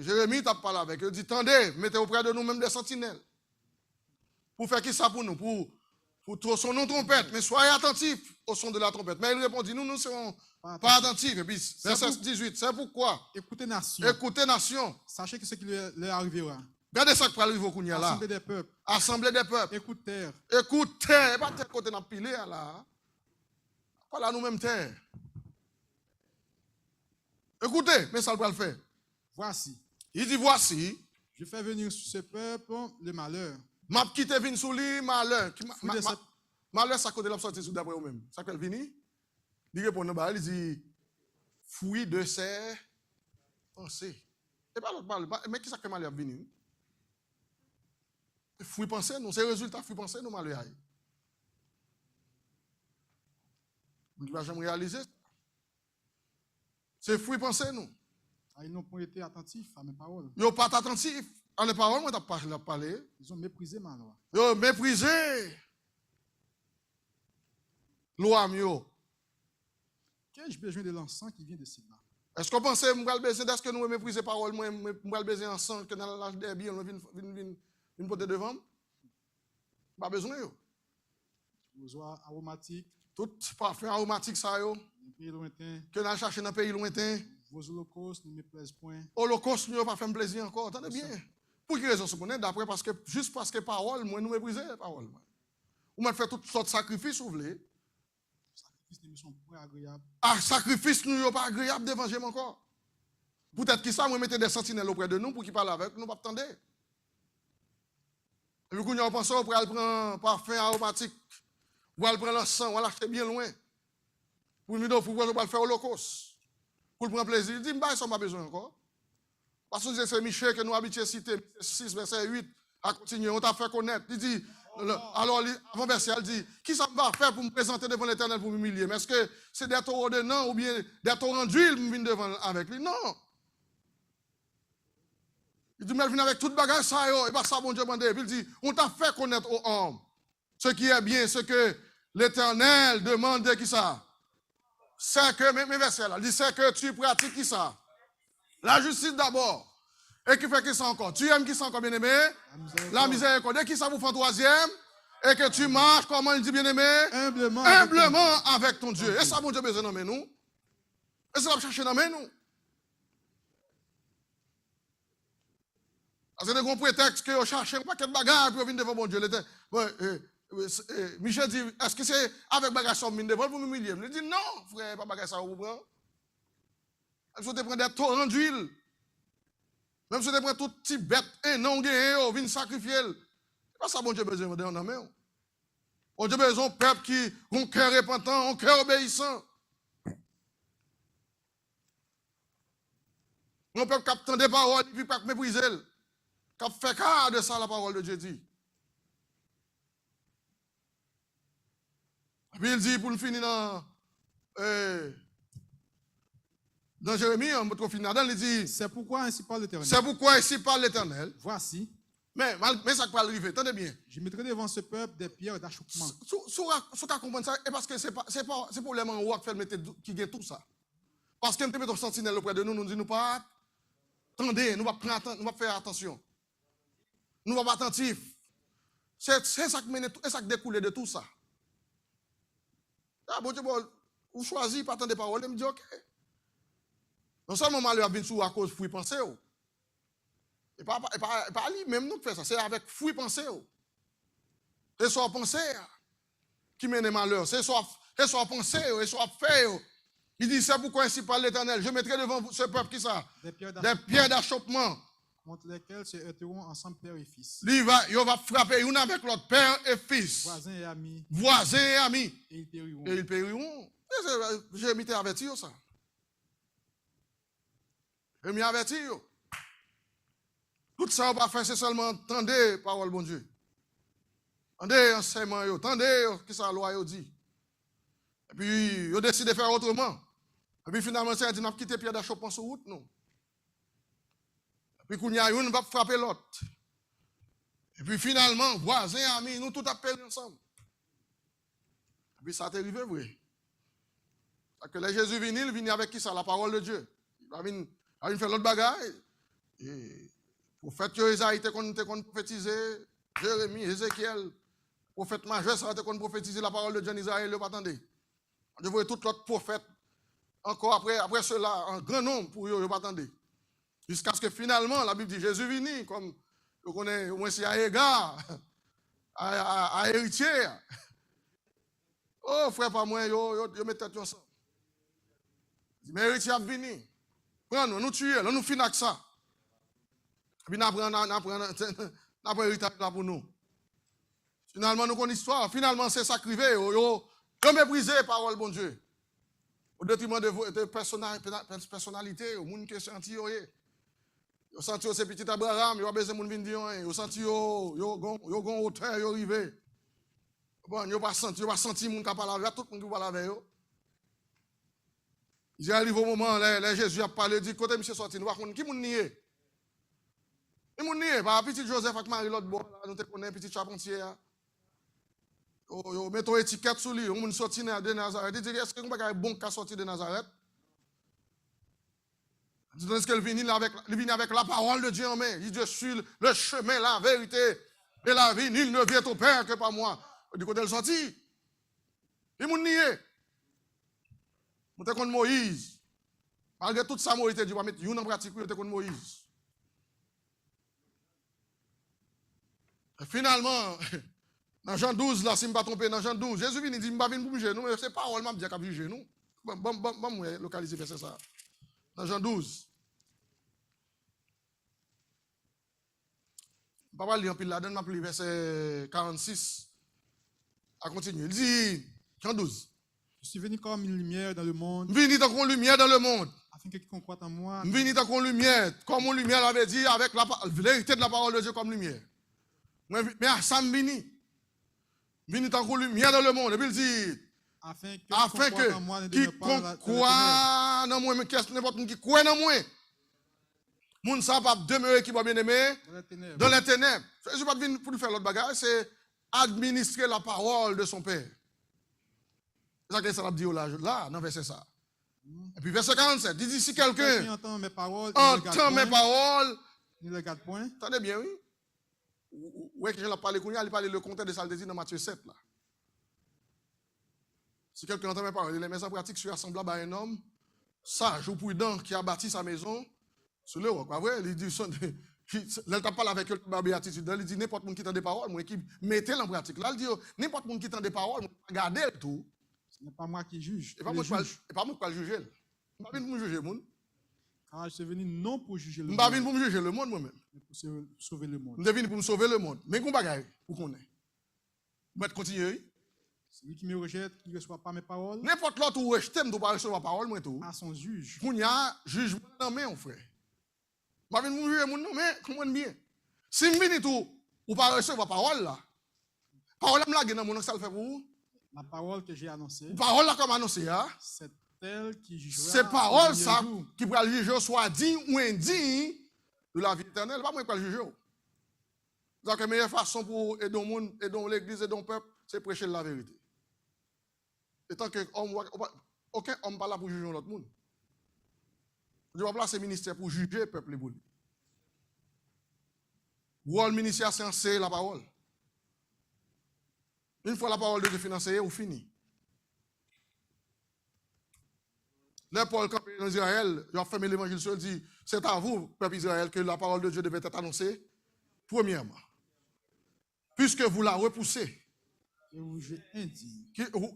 Jérémie t'a parlé avec eux. Il dit, tendez, mettez auprès de nous même des sentinelles. Pour faire qui ça pour nous? Pour son nom trompette. Mais soyez attentifs au son de la trompette. Mais il répondit, nous ne serons pas attentifs. Et puis, verset 18, c'est pourquoi? Écoutez, nation. Écoutez, nation. Sachez que ce qui leur arrivera. Regardez ça qui va arriver au Kounia là. Assemblée des peuples. Assemblée des peuples. Écoute terre. Écoute terre. Et pas terre côté n'a pilé là. Pas là nous-mêmes terre. Écoutez, mais ça va le faire. Voici. Il dit voici. Je fais venir sur ce peuple le malheur. M'a quitté vin sous lui malheur. Malheur ça côté l'a sorti sous d'après vous-même. Ça qu'elle vini. Il répond bah il dit fouille de ses pensées. Et pas l'autre malheur. Mais qui ça que malheur vini? Fouille pensée nous, c'est le résultat fouille pensée nous malheur. Nous ne l'avons jamais réalisé. C'est fouille pensée nous. Ils n'ont pas été attentifs à mes paroles. Ils n'ont pas été attentifs à mes paroles, moi t'as parlé. Ils ont méprisé ma loi. Ils ont méprisé loi mieux. Qu'ai-je besoin de l'encens qui vient de si bas? Est-ce qu'on pense que nous allons besoin d'est-ce que nous mépriser parole, moi nous allons besoin d'encens que dans l'âge des biens, on vient porter devant? Pas besoin yo. Vos oies aromatiques. Tout parfum aromatique ça yo. Pays lointain. Que nous chercher dans pays lointain. Vos holocaustes ne me plaisent point. Holocauste nous pas fait plaisir encore. Attendez bien. Pour quelle raison se connaît d'après parce que juste parce que parole moi nous mépriser parole. Ou m'a fait toutes sortes de sacrifices vous voulez. Sacrifices ne me sont pas agréables. Ah sacrifice nous yo pas agréable devant Dieu encore. Peut-être que ça moi mettez des sentinelles auprès de nous pour qu'ils parlent avec nous pas attendre. Et puis quand on pense on pourrait prendre parfum aromatique. Ou aller prendre l'encens, ou aller l'acheter bien loin. Pour nous dire, pourquoi on va le faire holocauste? Pour le prendre plaisir. Il dit, bah, ça n'a pas besoin encore. Parce que c'est Michel que nous habituons à citer, 6, verset 8, à continuer, on t'a fait connaître. Il dit, alors, avant verset, il dit, qui ça va faire pour me présenter devant l'Éternel pour m'humilier? Mais est-ce que c'est des torrents de nom ou bien des torrents d'huile que je viens devant avec lui? Non. Il dit, mais je viens avec toute bagage, ça, et pas ça, bon Dieu, il dit, on t'a fait connaître aux hommes ce qui est bien, ce que l'Éternel demande de qui ça? C'est que, mes versets là, il dit c'est que tu pratiques qui ça? La justice d'abord. Et qui fait qui ça encore? Tu aimes qui ça encore, bien aimé? La miséricorde. Et qui ça vous fait troisième? Et que tu marches, comment il dit bien aimé? Humblement avec ton Dieu. Et ça, mon Dieu, besoin de nous. Et ça va chercher dans nous. C'est un gros prétexte que vous cherchez un paquet de bagages pour venir devant mon Dieu. Michel dit, est-ce que c'est avec bagage ça devant pour m'humilier? Il dit, non, frère, pas bagage ça vous prend. Il faut te prendre des torrents d'huile. Même si tu prends tout petit bête, un non gagné, vient sacrifier. C'est pas ça, bon Dieu, besoin de nous. Bon Dieu, besoin d'un peuple qui a un cœur repentant, un cœur obéissant. Un peuple qui attend des paroles et puis pas mépriser. Qui a fait cas de ça, la parole de Dieu dit. Et puis il dit, pour le finir dans Jérémie, on peut finir là, il dit, c'est pourquoi ainsi parle l'Éternel. C'est pourquoi ainsi parle l'Éternel. Voici. Mais ça peut arriver, attendez bien. Je mettrai devant ce peuple des pierres d'achoppement. Si tu comprends ça, et parce que c'est problème en haut qui gagne tout ça. Parce que nous mettons sentinelle auprès de nous, nous disons pas, attendez, nous va faire attention. Nous va pas attentifs. C'est ça qui découle de tout ça. Ah, bon Dieu, vous choisissez pas attendre des paroles, et me dit ok. Non seulement malheur vient sous à cause de fouille pensée. Et pas lui-même nous fait ça, c'est avec fouille pensée. C'est soit pensée qui mène malheur, c'est soit pensée, et soit fait. Il dit, c'est pourquoi ainsi parle l'Éternel. Je mettrai devant ce peuple qui ça? Des pierres d'achoppement. Contre lesquelles se heurteront ensemble père et fils. Il va frapper une avec l'autre, père et fils. Voisins et amis. Voisins et amis. Et ils périront. Et ils périront. J'ai mis avertir ça. J'ai mis avertir. Tout ça, on va faire, c'est seulement entendre parole, bon Dieu. Entendez enseignement, entendez ce que la loi dit. Et puis, ils décident de faire autrement. Et puis, finalement, c'est dit, on a quitté Pierre d'achoppement sur route, non. Et puis, quand il y a une, va frapper l'autre. Et puis, finalement, voisins, amis, nous tous appelés ensemble. Et puis, ça t'est arrivé, vrai. Parce que là, Jésus vient, il vient avec qui ça? La parole de Dieu. Il va venir faire l'autre bagaille. Et le prophète Isaïe était prophétisé, Jérémie, Ézéchiel, le prophète majeur, ça était prophétisé la parole de Dieu en Israël, il pas attendre. On devrait tout l'autre prophète, encore après cela, un grand nombre pour eux, il pas attendre. Jusqu'à ce que finalement, la Bible dit, Jésus vini, comme on connaît au moins si à égard, à héritier. Oh, frère, pas moi, yo mettez tout ensemble. Mais héritier a vini. Prends-nous, nous tuer, nous finissons avec ça. Et puis nous apprenons héritage là pour nous. Finalement, nous connaissons l'histoire. Finalement, c'est ça qui arrive. Ils ont méprisé la parole, bon Dieu. Au détriment de personnalité, au monde qui est senti. Ils ont senti que c'est petit Abraham, ils ont besoin de monde venir dire. Ils ont senti qu'ils ont hauteur, ils ont arrivé. Bon, ils n'ont pas senti le monde qui a parlé avec tout le monde qui parle avec eux. Ils arrivent au moment où Jésus a parlé, il dit, côté monsieur sorti, nous ne qui moun nié? Qui moun nié? Par petit Joseph avec Marie l'autre bon, nous te connaissons, petit charpentier. Yo mettons étiquette sur lui, on moun sorti de Nazareth. Il dit, est-ce que vous avez un bon cas sorti de Nazareth? Est-ce qu'il vient avec la parole de Dieu en main? Il dit, je suis le chemin, la vérité et la vie. Nul ne vient au Père que par moi. Du côté de sorti. Il moun nié. Nous sommes contre Moïse. Malgré tout ça, Moïse dit, on va mettre une en pratique, nous sommes contre Moïse. Et finalement, dans Jean 12, là, si je ne me pas tromper, dans Jean 12, Jésus vient et dit, je ne vais pas venir pour juger nous, mais c'est pas parole, je vais juger nous. Bon, localiser verset ça. Dans Jean 12. Je ne vais pas lire en pile là-dedans, je vais lire verset 46. À continuer. Il dit, Jean 12. Je suis venu comme une lumière dans le monde. Venu comme une lumière dans le monde. Afin que quiconque croit en moi. Venu comme une lumière. Comme une lumière l'avait dit avec la vérité de la parole de Dieu comme lumière. Mais ça me vini. Venu comme une lumière dans le monde. Et puis il dit. Afin que quiconque croit en moi, mais qu'est-ce n'importe qui croit en moi. Moun sa pas demeurer qui va bien aimer dans les ténèbres. Je ne suis pas venu pour faire l'autre bagage, c'est administrer la parole de son Père. C'est ça que ça dit là, dans verset ça. Et puis verset 47, il dit si quelqu'un entend mes paroles, ne les garde point. Attendez bien, oui. Oui, que je l'ai parlé, il parle le contexte de ça, dit dans Matthieu 7. Là. Si quelqu'un entend mes paroles, il les met en pratique, je suis assemblable à un homme sage ou prudent qui a bâti sa maison sur le roc. Pas vrai? Il dit, il n'a pas parlé avec la béatitude. Il dit n'importe qui entend des paroles, moi qui mettez en pratique. Là, il dit n'importe qui entend des paroles, regardez le tout. Ce n'est pas moi qui juge. Et pas moi qui vais juger. Je ne vais pas juger. Car je suis venu non pour juger le Je ne suis pas monde, venu pour me juger le monde moi-même. mais pour sauver le monde. Je suis venu pour me sauver le monde. Mais qu'on bagaille pour qu'on ait. Je vais continuer. Celui qui me rejette, qui ne reçoit pas mes paroles, N'importe l'autre où je t'aime, tu pas recevoir parole, moi tout. à son juge. Qu'on y a jugement dans mes frère. Je ne vais pas venir juger mon nom, mais comprends bien. Si je viens tout, ou pas recevoir parole là. Parole là, dans mon nom, ça le fait pour vous. La parole que j'ai annoncée, Parole là comme annoncé, c'est elle qui jugera. c'est parole au ça dernier jour. qui pourra le juger soit digne ou indigne de la vie éternelle. Pas moi qui va le juger. Donc la meilleure façon pour aider le monde, aider l'église, aider le peuple, c'est prêcher la vérité. Et tant que aucun homme pas là pour juger l'autre monde. Je vais placer ministère pour juger le peuple. Le rôle ministère c'est enseigner la parole. Une fois la parole de Dieu financée, on finit. Là, Paul, quand il est en Israël, il a fermé l'évangile seul, dit, c'est à vous, peuple Israël, que la parole de Dieu devait être annoncée, premièrement. Puisque vous la repoussez. Et vous j'ai indigne.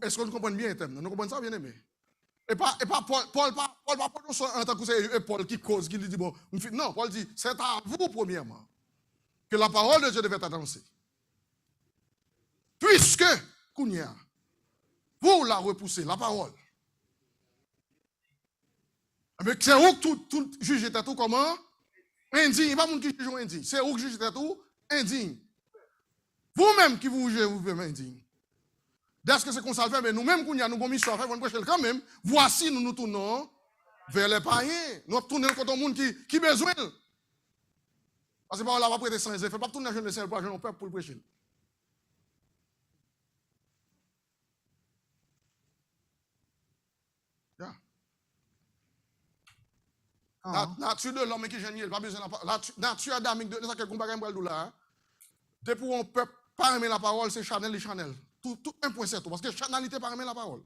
Est-ce que nous comprenons bien le thème? Nous comprenons ça, bien aimé? Et pas Paul, pas en tant que Paul qui cause, qui lui dit, bon, non, Paul dit, c'est à vous, premièrement, que la parole de Dieu devait être annoncée. Puisque, Kounia, vous la repoussez, la parole. Mais c'est où que tout juge était tout comment? Indigne. Pas monde qui juge indigne. C'est où que juge était tout? Indigne. Vous-même qui vous jugez, vous-même indigne. Dès que c'est qu'on s'en fait, mais nous-mêmes, nous avons mission à faire, on prêcher quand même. Voici, nous nous tournons vers les païens. Nous tournons contre un monde qui a besoin. Parce que là, on va prêter sans effet. Pas tourner à jeune le Seigneur pour le peuple pour le prêcher. La nature de l'homme qui est génial, pas besoin de la nature adamique de ça que combat là. Depuis pour un peuple pas aimer la parole, c'est Chanel et Chanel. Tout 1.7 parce que chanalité pas aimer la parole.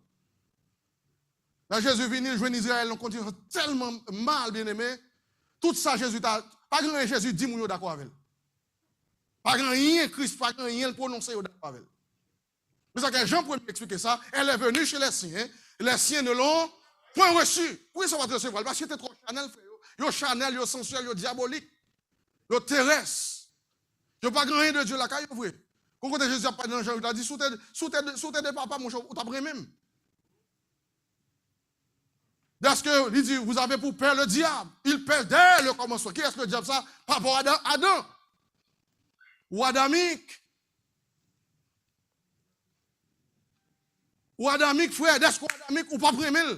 Là Jésus venu jouer en Israël, on continue tellement mal bien aimé. Tout ça Jésus pas grand Jésus dit moun yo d'accord avec. Pas grand rien Christ, pas grand rien prononcer yo d'accord avec. C'est ça que Jean peut expliquer ça, elle est venue chez les siens ne l'ont point reçu. Pourquoi ça va te recevoir? Parce que c'était trop Chanel frère. Yo Chanel, yo sensuel, yo diabolique, yo terrestre. Yo pas grand rien de Dieu là, quand yo vrai. Quand Jésus a pas dans Jean, il a dit sous tes de papa, mon cher, ou t'as pris même. Parce que, il dit, vous avez pour père le diable. Il perd dès le commencement. Qui est-ce que le diable ça? Par rapport à Adam. Ou Adamique. Ou Adamique, frère, est-ce qu'on Adamique ou pas pris même?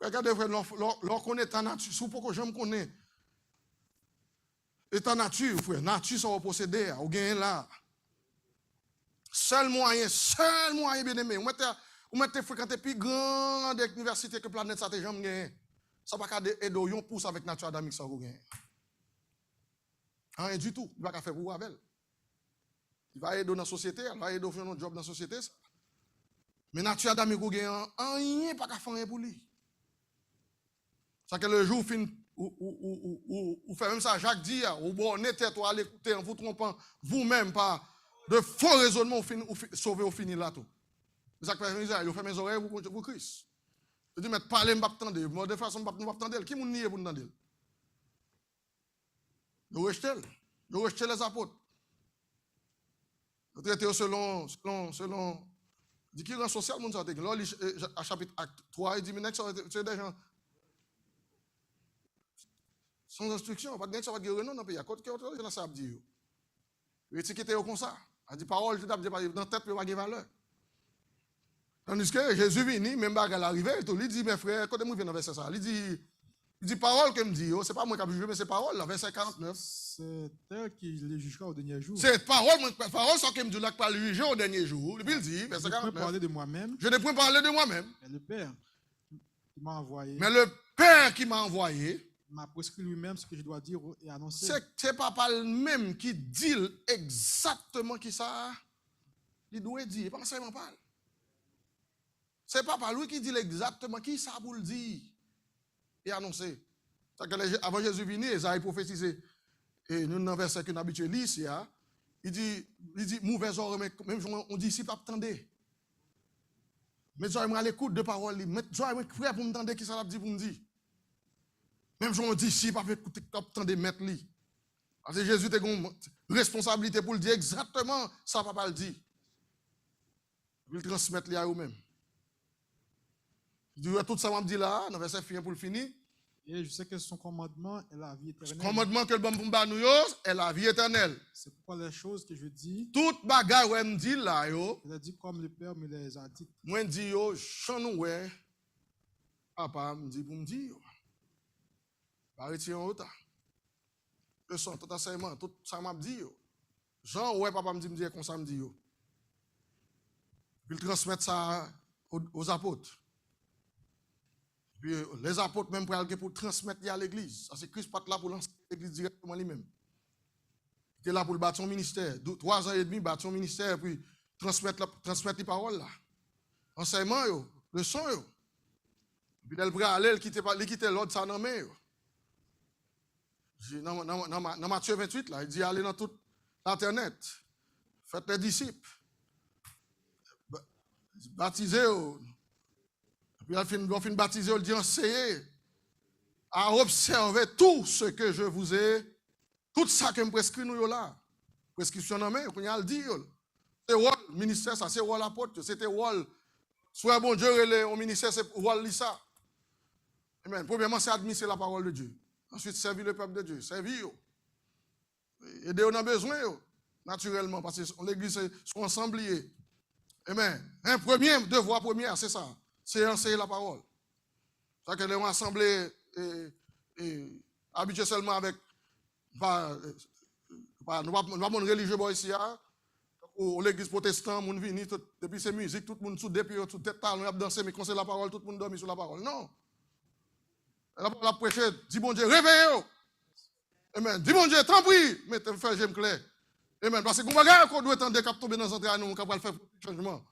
Regardez, frère, l'on connaît ta nature. Si vous ne connaissez pas, et ta nature, frère, nature, ça va posséder, ou gagner là. Seul moyen, bien aimé. Vous mettez fréquenter plus grande université que la planète, ça t'est jamais gagné. Ça ne va pas aider yon pouce avec nature adamique, ça vous gagne. Rien du tout. Il ne va pas faire pour vous avec. Il va aider dans la société, il va aider dans un job dans la société. Mais nature adamique, vous gagne, rien pas faire rien pour lui. Ça que le jour fin ou fait même ça Jacques dit ou bon n'était toi à l'écouter en vous trompant vous-même par de faux raisonnements ou sauver au fini là tout. C'est ça que il fait mes oreilles pour Christ. Je dis mais parler m'pas attendre, moi de façon m'pas attendre, qui moun nier pour entendre. Nous rejeter les apôtres. Nous traiter selon dit qui rend social monde ça là à chapitre 3 il dit mais c'est des gens sans instruction, pas de ça va dire non dans le pays. À côté de ça, ça veut dire. L'étiquette est comme ça. Elle dit parole, dans la tête, il n'y a pas de valeur. Tandis que Jésus vient, même à l'arrivée, il dit, mes frères, quand je viens dans verset ça, il dit parole que me dit, ce n'est pas moi qui ai jugé, mais c'est parole, verset 49. C'est elle qui les jugera au dernier jour. C'est parole, ça qui me dit là, qui va le juger au dernier jour. Il dit, verset 49. Je ne peux pas parler de moi-même. Je ne peux pas parler de moi-même. Mais le Père qui m'a envoyé. Mais le Père qui m'a envoyé. M'a prescrit lui-même ce que je dois dire et annoncer. C'est papa lui-même qui dit exactement qui ça il doit dire, pas seulement parle. C'est papa lui qui dit exactement qui ça pour le dire et annoncer. Avant Jésus venir, Isaïe prophétisé et nous dans verset que nous habitué ici, Il dit, mauvais oreille, même on disciple attendez. Mais je à l'écoute de parole, mais je suis prêt pour m'entendre qui ça l'a dit pour me dire. Même si on disciple avec écouter attendez mettre lui. Parce que Jésus a une responsabilité pour le dire exactement ça papa le dit. Il transmettre à eux-mêmes. Il dit tout ça m'a dit là, dans verset fin pour le finir. Et je sais que son commandement est la vie éternelle. Le commandement que le bon pour nous est la vie éternelle. C'est pourquoi les choses que je dis, toute bagarre ouais me dit là yo, je les dis comme le Père me les a dites. Moi dit yo, chan ouais. Papa me dit pour me dire. Pas retirer en retard. Le son tout enseignement, tout ça m'a dit yo. Jean ouais papa me dit comme ça me dit yo. Puis il transmet ça aux apôtres. Puis les apôtres même pour transmettre à l'église. Ça c'est Christ pas là pour lancer l'église directement lui-même. Il était là pour le bâtir son ministère. 3 ans et demi, bâtir son ministère, puis transmettre les paroles là. Enseignement, leçon. Puis elle prend aller, il quitte l'ordre, ça dans main. Dans Matthieu 28, là, il dit allez dans toute l'internet, faites les disciples, baptisez-vous. Puis il fin baptiser, il dit enseignez à observer tout ce que je vous ai. Tout ça que me prescrit nous là. Prescription en main, qu'on y a le dit. C'est rôle ministère, ça c'est rôle apôtre, c'était rôle. Soit bon Dieu au ministère, c'est rôle ça. Amen. Premièrement, c'est administrer la parole de Dieu. Ensuite, servir le peuple de Dieu. Servir. Aider on a besoin, naturellement, parce que l'église, sont ensembliers. Amen. Un premier devoir premier, c'est ça. C'est enseigner la parole. C'est que les assemblés habitués seulement avec nous ne sommes pas religieux ici. Ou l'église protestante, on vient depuis ces musiques, tout le monde sous depuis tout tête, on a dansé, mais quand c'est la parole, tout le monde dormit sur la parole. Non. La parole a prêché, dis bon Dieu, réveillez-vous. Amen. Dis bon Dieu, tant pis, mettez le j'aime clair. Amen. Parce que qu'on bagaille qu'on doit attendre qu'à tomber dans un train, nous, qu'on va faire changement.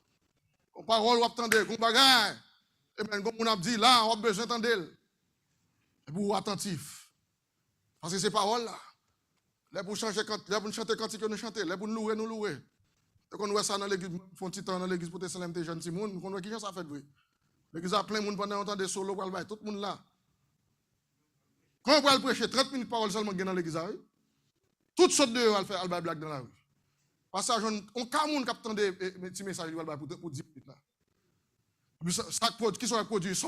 On parole, on attendre, qu'on bagaille. Amen. Comme on a dit, là, on a besoin d'entendre. Et pour attentif. Parce que ces paroles là, là pour changer, là pour chanter quand nous chanter, là pour nous louer, nous louer. Donc on voit ça dans l'église, font petit temps dans l'église pour te saluer des jeunes Simon, on voit qui ça fait vrai. L'église a plein de monde pendant longtemps des solos pour le bail, tout le monde là. Quand on va prêcher 30 minutes de parole seulement dans l'église, toutes sortes de on faire alba blague dans la rue. Passage on cas monde qui attend des petits messages pour 10 minutes là. Ça qui sont produits, ça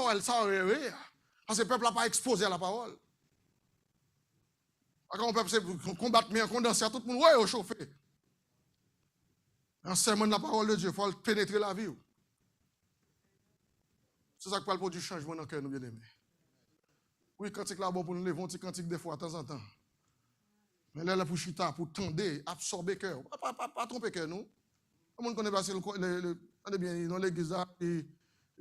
parce que le peuple n'a pas exposé à la parole. Quand on peut combattre, mais condenser à tout le monde, ouais, au chauffé. Enseignement de la parole de Dieu, il faut pénétrer la vie. C'est ça qui parle pour du changement dans le cœur, nous bien aimés. Oui, cantique là, bon pour nous lever, on dit cantique des fois, de temps en temps. Mais là, pour chita, pour tendre, absorber le cœur. Pas tromper le cœur, nous. Tout le monde connaît passer dans l'église, et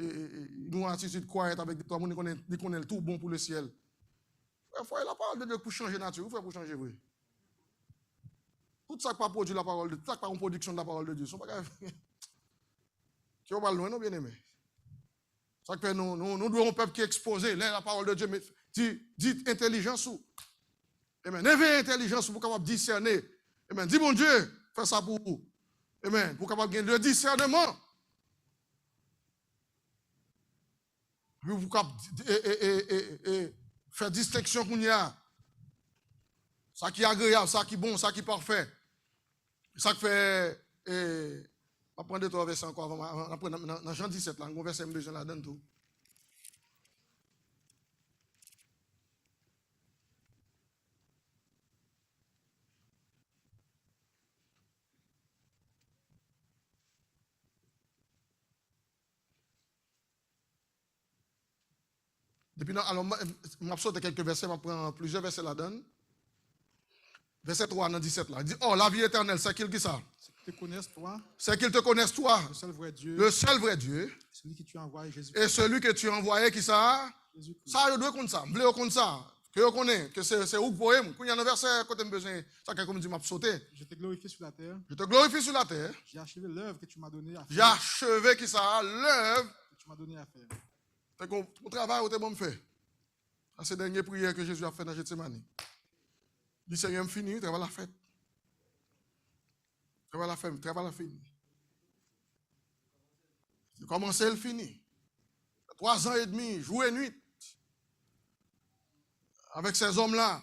nous avons une attitude quiet avec tout le monde qui connaît tout bon pour le ciel. Il faut la parole de Dieu pour changer la nature, il faut pour changer, oui. Tout ça qui pas produit la parole de Dieu, tout ça qui pas une production de la parole de Dieu, sont pas grave. Qui va loin, nous bien aimés. Ça fait nous devons un peuple qui est exposé, la parole de Dieu, mais dit intelligence ou. Amen. Éveille intelligence pour capable discerner. Amen. Dis mon Dieu, fais ça pour vous. Amen. Pour capable gagner le discernement. Pour capable faire distinction qu'on y a. Ça qui est agréable, ça qui est bon, ça qui est parfait. Ça qui fait. On va prendre 2-3 versets encore. On va prendre dans Jean 17, là, on va verser M2 Jean là-dedans tout. Depuis là, alors, je vais sauter quelques versets, je vais prendre plusieurs versets là-dedans. Verset 3 dans 17 là. Il dit, oh, la vie éternelle, c'est qu'il qui ça? C'est qu'ils te connaissent toi. C'est qu'ils te connaissent toi. Le seul vrai Dieu. Le seul vrai Dieu. Celui que tu as envoyé, Jésus. Et celui que tu as envoyé, qui ça? Jésus-Christ. Ça, je dois connaître ça. Je dois connaître ça. Que je connais, que c'est où pour eux. Quand il y a un verset, quand tu as besoin, ça comme dit, m'a sauté. Je te glorifie sur la terre. Je te glorifie sur la terre. J'ai achevé l'œuvre que tu m'as donnée à faire. J'ai achevé qui ça? L'œuvre que tu m'as donnée à faire. Fait qu'on travail, on bon fait. Ça, c'est la dernière prière que Jésus a fait dans Gethsemane. Il dit, Seigneur, fini, travail la fête. Travail la fini. Commencer le fini. 3 ans et demi, jour et nuit. Avec ces hommes-là.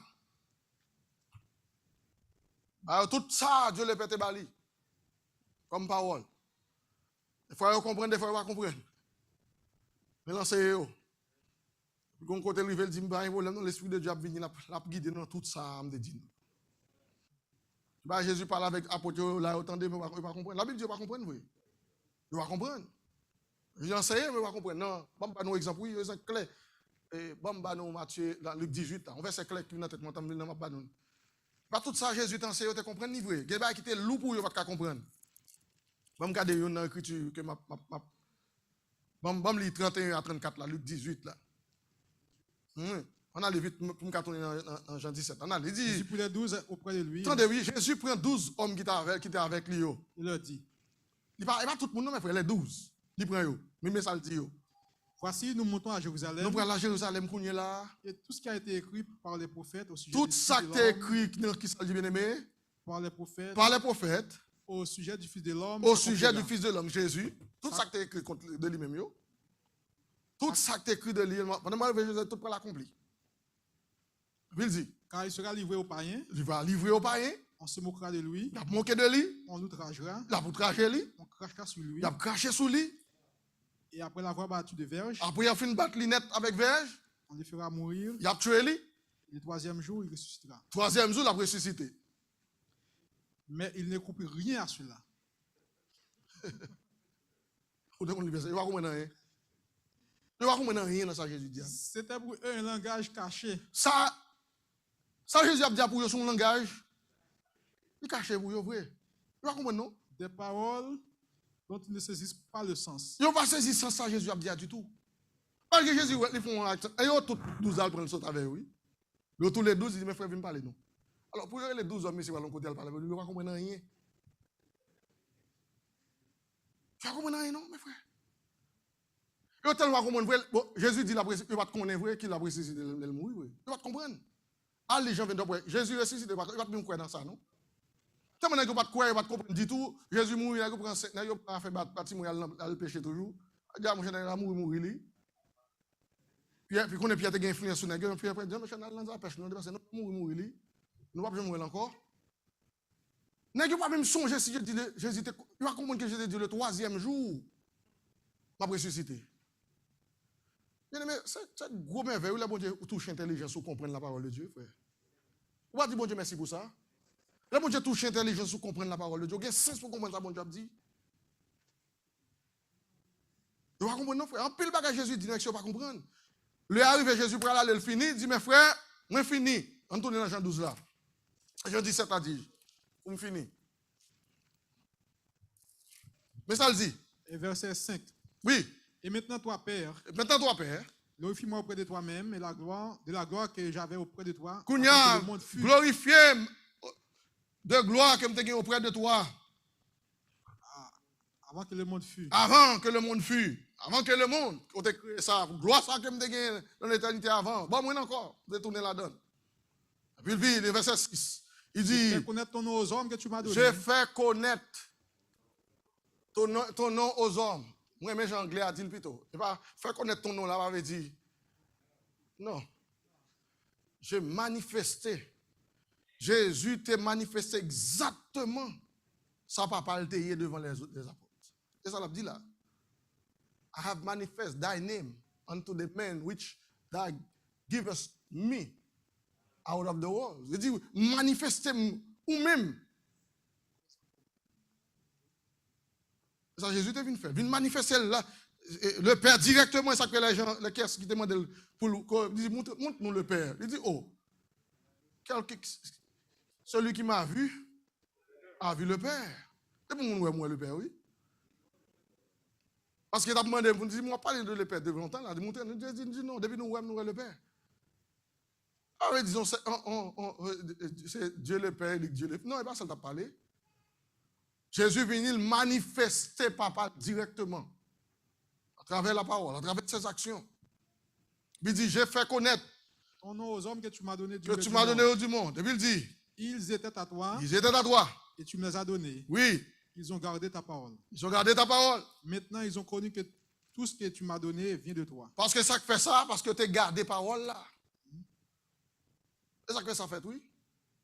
Alors, tout ça, Dieu le pète bali. Comme parole. Des fois, ils comprennent, des fois, ils ne comprennent pas. Mais lancez eux. Puis, quand côté rivel dit, l'esprit de Dieu a venu, la guider dans tout ça, me dit. Jésus parle avec l'apôtre, là, autant de, mais il ne va pas comprendre. La Bible, Dieu ne va pas comprendre, oui. Il va comprendre. J'ai enseigné, mais il va comprendre. Non, je vais vous donner un exemple, oui, c'est clair. Je vais vous donner Matthieu, dans Luc 18, on va c'est clair qui est dans la tête, je vais vous donner. Pas tout ça, Jésus t'a enseigné, tu comprends, ni vrai. Il y a qui était loup pour vous, pas comprendre. Je vais regarder une écriture que je vais lire 31 à 34, là, Luc 18, là. On a vite pour me tourner dans Jean 17. On a dit. Jésus prit les 12 auprès de lui. Attendez, oui, Jésus prend 12 hommes qui étaient avec lui. Il leur dit. Il ne pas tout le monde, mais frère, les 12. Il prend eux. Mais ça le dit. Voici, nous montons à Jérusalem. Nous prenons à Jérusalem qu'on est là. Et tout ce qui a été écrit par les prophètes au sujet tout ça qui est écrit qui s'est bien aimé. Par les prophètes. Au sujet du Fils de l'homme. Au sujet du Fils de l'homme, Jésus. Tout ça qui est écrit de lui-même. Tout ça qui est écrit de lui-même. Pendant que Jésus tout pour l'accomplir. Il dit. Car il sera livré aux païens. Il va livrer aux païens. On se moquera de lui. Il va moquer de lui. On l'outragera. Il va outrager lui. On crachera sur lui. Il va cracher sur lui. Et après l'avoir battu de verge. Après il a fait une battre lunette avec verge. On le fera mourir. Il a tué lui. Le 3e jour, il ressuscitera. 3e jour, il a ressuscité. Mais il ne coupe rien à cela. Il va comprendre rien. Il va comprendre rien dans ça Jésus dit. C'était pour eux un langage caché. Ça Jésus a dit pour eux son langage. Il cache pour eux, vrai. Il va comprendre non? Des paroles dont ils ne saisissent pas le sens. Ils ne vont pas saisir sans ça Jésus a dit du tout. Parce que Jésus, ils font un acte. Et ils tous 12 ans prennent le avec oui. Tous les 12, ils disent, mes frères, viens me parler non. Alors pour les 12 hommes, c'est à l'autre côté, ils parlent avec lui, ils ne vont pas comprendre rien. Tu ne comprends rien, non, mes frères? Ils vont tellement comprendre vrai. Bon, Jésus dit, il va te connaître vrai qu'il a ressuscité de mourir. Il va te comprendre. Ah, les gens viennent d'après. Jésus ressuscité, il va te même croire dans ça, non? Si vous ne pas croire, il va te comprendre du tout. Jésus mourit, il va faire bâtiment, il va le pécher toujours. Il dit, mon cher, il va mourir. Puis qu'on est Pierre qui a influence sur nous, puis après, mon cher, il va pêcher, nous va mourir. Nous ne pouvons pas mourir encore. Nous ne pouvons pas même songer si Jésus était. Il va comprendre que Jésus dit le 3e jour, il va ressusciter. C'est un gros merveille où le bon Dieu touche l'intelligence pour comprendre la parole de Dieu, frère. On va dire, bon Dieu, merci pour ça. Le bon Dieu touche l'intelligence pour comprendre la parole de Dieu. Il y a sens pour comprendre ça, bon Dieu a dit. Vous ne comprenez pas, frère. En pile bagage Jésus dit, vous ne pas comprendre. Le arrivé Jésus pour aller le fini, il dit, mes frères, moi fini. On tourne dans Jean 12 là. Jean 17 a dit, on finit. Mais ça le dit. Et verset 5. Oui. Et maintenant, toi, Père, glorifie-moi auprès de toi-même et de la gloire que j'avais auprès de toi. Kounia, glorifiez de gloire que je t'ai auprès de toi. Avant que le monde fût. Avant que le monde fût. Avant que le monde, on t'a créé ça, gloire ça que je t'ai dans l'éternité avant. Bon, moi encore, vous tourner la donne. Puis il dit, le verset 6, il dit, je fais connaître ton nom aux hommes que tu m'as donné. Je fais connaître ton nom aux hommes. Moi, mais j'anglais a dit plutôt. Je pas faire connaître ton nom là, m'avait dit. Non. Je manifestais. Jésus t'a manifesté exactement ça papa le tayé devant les apôtres. C'est ça l'a dit là. I have manifest thy name unto the men which thou givest me out of the world. Il dit manifester ou même. Ça Jésus est venu faire. Venu manifester là le Père directement, ça que les gens, les caisses qui demandent pour dit montre-nous le Père. Il dit oh. Celui qui m'a vu a vu le Père. Et pour moi le Père, oui. Parce qu'il a demandé, vous dites, moi, parlez de le Père depuis longtemps, là, de monter, Dieu dit non, depuis nous le Père. Alors, disons, c'est Dieu le Père, Dieu le Père. Non, il n'est pas ça t'a parlé. Jésus est venu manifester Papa directement, à travers la parole, à travers ses actions. Il dit, j'ai fait connaître ton nom aux hommes que tu m'as donné du monde. Et puis il dit, ils étaient à toi. Ils étaient à toi. et tu me les as donnés. Oui, Ils ont gardé ta parole. ils ont gardé ta parole. Maintenant, ils ont connu que tout ce que tu m'as donné vient de toi. Parce que ça fait ça, parce que tu as gardé parole là. C'est ça que ça fait, oui.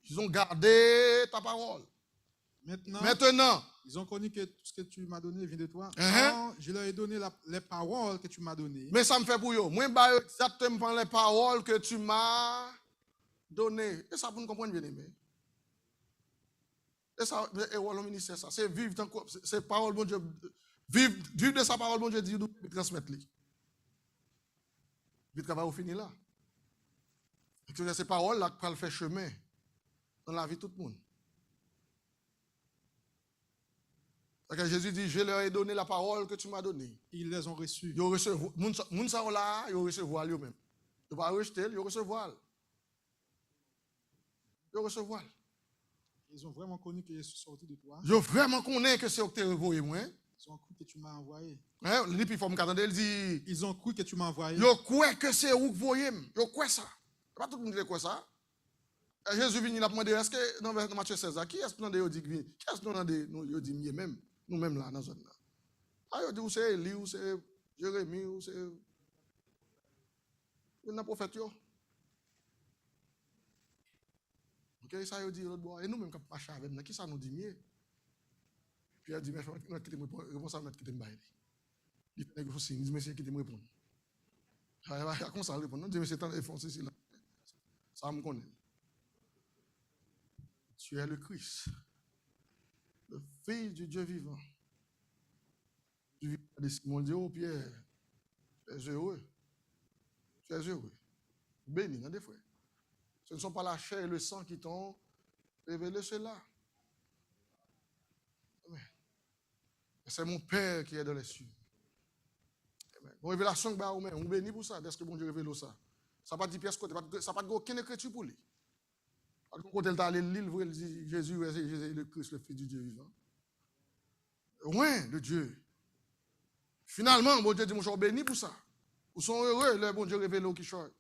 Ils ont gardé ta parole. Maintenant, ils ont connu que tout ce que tu m'as donné vient de toi. Uh-huh. Je leur ai donné les paroles que tu m'as données. Mais ça me fait pour eux. Moi, je exactement les paroles que tu m'as données. Et ça, pour nous comprendre bien aimé. Et ça, et le ministère, ça, c'est vivre tant que c'est parole, bon Dieu. Vivre de sa parole, bon Dieu, dit, nous transmettre. Vite qu'on va finir là. Et que ces paroles là qui faire chemin dans la vie de tout le monde. Parce que Jésus dit, je leur ai donné la parole que tu m'as donnée. Ils les ont reçus. Ils recevront, moun sa là, ils recevront eux-mêmes. Ils ne vont pas rejeter, ils recevront. Ils recevront. Ils ont vraiment connu que je suis sorti de toi. Ils ont vraiment connu que c'est que tu as envoyé moi. Ils ont cru que tu m'as envoyé. Hein? Il dit, ils ont cru que tu m'as envoyé. Ils ont cru que c'est où que vous voyez. Ils ont cru ça. Pas tout le monde dit quoi ça. Jésus vient, il a demandé, est-ce que dans Matthieu 16, qui est-ce que nous dit qui est-ce que nous dit mieux même, nous-mêmes là, dans la zone là. Ah, il dit, ou c'est Élie, ou c'est Jérémie, ou c'est. Il y a un prophète. Ok, ça, il dit, et nous-mêmes, quand on marche avec nous, qui ça nous dit mieux? Puis il dit, mais réponse à mettre qui te m'aide. Il dit, monsieur, qui te me répond. Il y a comme ça, il répond. Non, monsieur, c'est un effort, ici là. Ça me connaît. Tu es le Christ, le Fils du Dieu vivant. Tu vis Simon dit, oh Pierre, tu es heureux. Tu es heureux. Béni, non, des frères. Ce ne sont pas la chair et le sang qui t'ont révélé cela. C'est mon Père qui est dans les cieux. Bon, révélation, on béni pour ça. Est-ce que bon Dieu révèle ça? Ça n'a pas dit pièce côté, ça n'a pas aucune écriture pour lui. Quand elle est allée lire, elle dit Jésus est le Christ, le Fils du Dieu vivant. Ouais, de Dieu. Finalement, bon Dieu dit, mon cher, béni pour ça. Ils sont heureux, le bon Dieu révèle au qui choisit.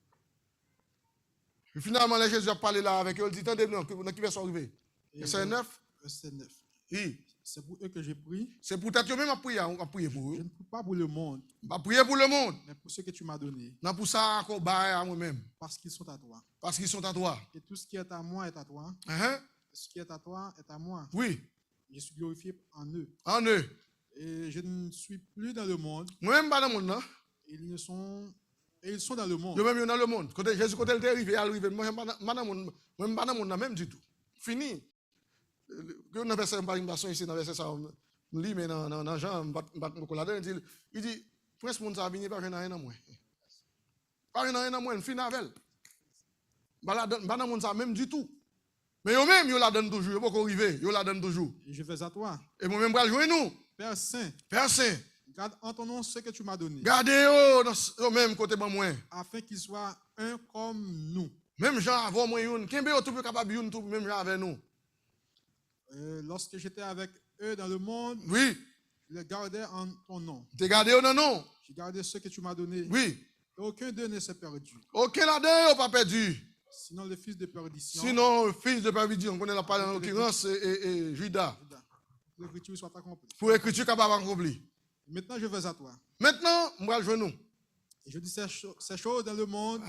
Et finalement, là, Jésus a parlé là avec eux, il dit, attendez-moi, qui va s'arriver? Verset 9. Verset 9. Oui. C'est pour eux que j'ai prié. C'est pour toi que même à prier pour eux. Je ne prie pas pour le monde. Je ne pas prier pour le monde. Mais pour ceux que tu m'as donnés. Non, pour ça, qu'on baille à moi-même. Parce qu'ils sont à toi. Parce qu'ils sont à toi. Et tout ce qui est à moi est à toi. Ce qui est à toi est à moi. Oui. Je suis glorifié en eux. En eux. Et je ne suis plus dans le monde. Moi-même, pas dans le monde, non? Ils sont dans le monde. Yo même yo dans le monde. Quand Jésus quand il est arrivé, moi je pas dans le monde même du tout. Fini. Que dans verset par exemple ici dans verset ça on lit mais dans Jean il dit prince monde ça venir pas rien dans moi. Pas rien dans moi, fini avec. Pas dans monde ça même du tout. Mais yo même yo la donne toujours, yo pas arriver, yo la donne toujours. Et je fais à toi. Et moi même va jouer nous. Père Saint. Père Saint. Garde en ton nom ce que tu m'as donné. Gardez-yo au même côté de moi. Afin qu'ils soient un comme nous. Même Jean avant moi une. Qui est tout capable une tout même Jean avec nous. Lorsque j'étais avec eux dans le monde, oui, je les gardais en ton nom. Tu gardé au nom? J'ai gardé ce que tu m'as donné. Oui. Et aucun d'eux ne s'est perdu. Aucun d'eux n'a pas perdu. Sinon le fils de perdition. Sinon le fils de perdition. On connaît la parole en l'occurrence et Judas. Pour l'écriture soit accomplie. Pour l'écriture capable accomplie. Maintenant je vais à toi. Maintenant, moi je vais nous. Et je dis ces choses dans le monde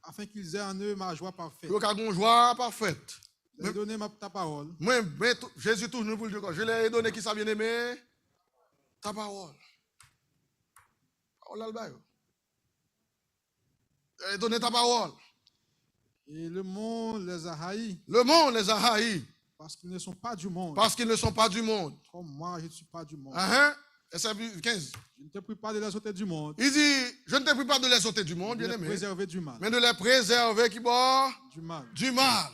afin qu'ils aient en eux ma joie parfaite. Ils ont une joie parfaite. Je leur ai donné ta parole. Moi, Jésus toujours pour le dire. Je leur ai donné qui ça bien aimé? Ta parole. Parole là. Je leur ai donné ta parole. Et le monde les a haïs. Le monde les a haïs. Parce qu'ils ne sont pas du monde. Parce qu'ils ne sont pas du monde. Comme moi, je ne suis pas du monde. Verset 15. Je ne te prie pas de les ôter du monde. Il dit, je ne te prie pas de les ôter du monde, bien aimé. De les préserver du mal. Mais de les préserver qui boit du mal. Du mal.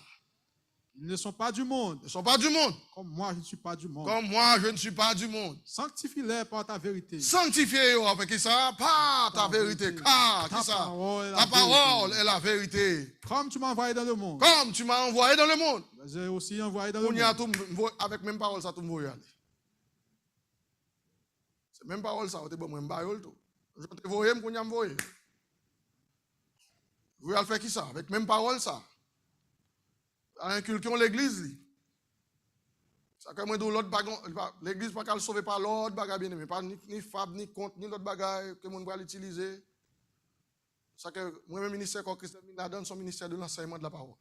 Ils ne sont pas du monde. Ils ne sont pas du monde. Comme moi, je ne suis pas du monde. Comme moi, je ne suis pas du monde. Sanctifie-les par ta vérité. Sanctifie-les avec qui ça? Par ta vérité. Car, qui ça? Ta parole est la vérité. Comme tu m'as envoyé dans le monde. Comme tu m'as envoyé dans le monde. J'ai aussi envoyé dans le monde. Avec même parole, ça, tout me voit aller. C'est même parole, ça, tu me voyez tout. Je te voyais, je me voyais. Vous allez faire qui ça? Avec même parole, ça. Inculquons l'église. Ça comme moi l'autre bagon, l'église pas qu'à le sauver par l'autre bagage bien aimé, pas ni fab ni compte ni l'autre bagage que monde va l'utiliser. Ça que moi-même ministère quand Christ la donne son ministère de l'enseignement de la parole.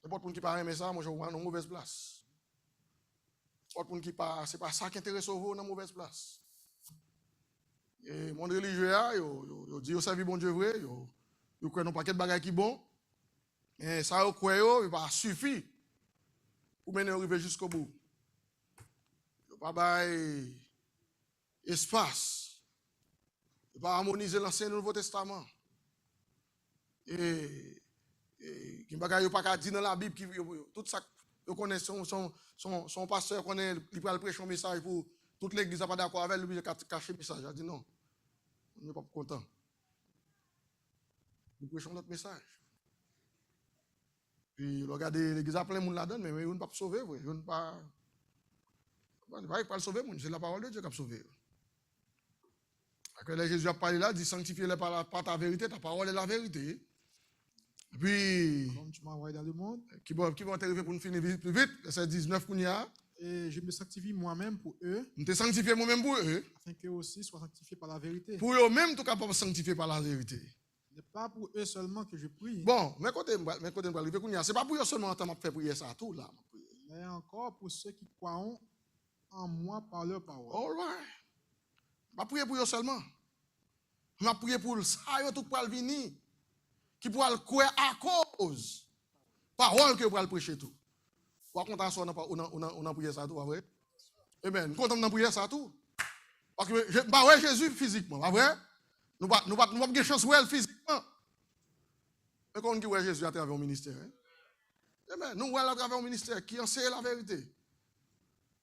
N'importe qui pas aimer ça, moi je vois une mauvaise place. N'importe qui pas c'est pas ça qui intéresse vous dans mauvaise place. Et monde religieux yo dit yo servi bon Dieu vrai, yo croit non paquet de bagages qui bon. Et ça yo croit yo pas suffit pour mener arriver jusqu'au bout. Yo pas bail espace. Yo pas harmoniser l'Ancien et le Nouveau Testament. Et qui bagay yo pas ka dire dans la Bible qui tout ça yo connaît son pasteur connaît il va prêcher un message pour toute l'église pas d'accord avec lui cacher message. Il dit non. On n'est pas content. Nous prêchons notre message. Puis regardez l'église a plein monde là-dedans mais on ne peut pas sauver, on ne pas pas sauver, c'est la parole de Dieu qui a sauvé. Quand Jésus a parlé là, il dit sanctifie-les par ta vérité, ta parole est la vérité. Et puis, comme tu m'as envoyé dans le monde, qui vont t'arriver pour nous finir plus vite, verset 19 qu'on y a. Et je me sanctifie moi-même pour eux. Je te sanctifie moi-même pour eux. Afin qu'eux aussi soient sanctifiés par la vérité. Pour eux-mêmes, tout capable de sanctifier par la vérité. Ce n'est pas pour eux seulement que je prie. Bon, mais quand c'est pas pour eux seulement que je fais prier ça tout là. Mais encore pour ceux qui croiront en moi par leur parole. All right. Je ne prier pour eux seulement. Je prie pour ça, tout pour venir. Qui pourra le croire à cause. Parole que pour le prêcher tout. Par contre, on a prié ça tout, pas vrai? Amen. Quand on a prié ça tout. Parce que je ne Jésus physiquement, pas vrai? Nous n'avons pas de chance de physiquement. Mais quand on dit Jésus à travers le ministère. Amen. Nous voyons à travers le ministère qui enseigne la vérité.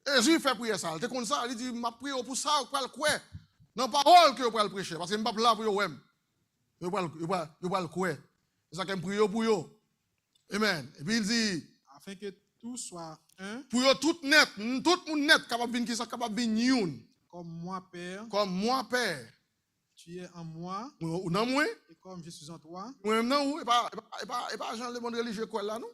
Jésus fait prier ça. Il dit ça, il dit, je prie pour ça, pour le croire. Non, parole que vous pouvez le prêcher. Parce que je ne suis pas là pour vous. Je ne pas le croire. C'est ça que je prie pour vous. Amen. Et puis il dit, afin que tout soit un. Pour vous tout net, tout le monde net, capable de venir, capable de venir. Comme moi, Père. Comme moi, Père. Tu es en moi. Ou non, moi. Et comme je suis en toi. Moi-même, non, et pas Jean le monde religieux quoi là, non?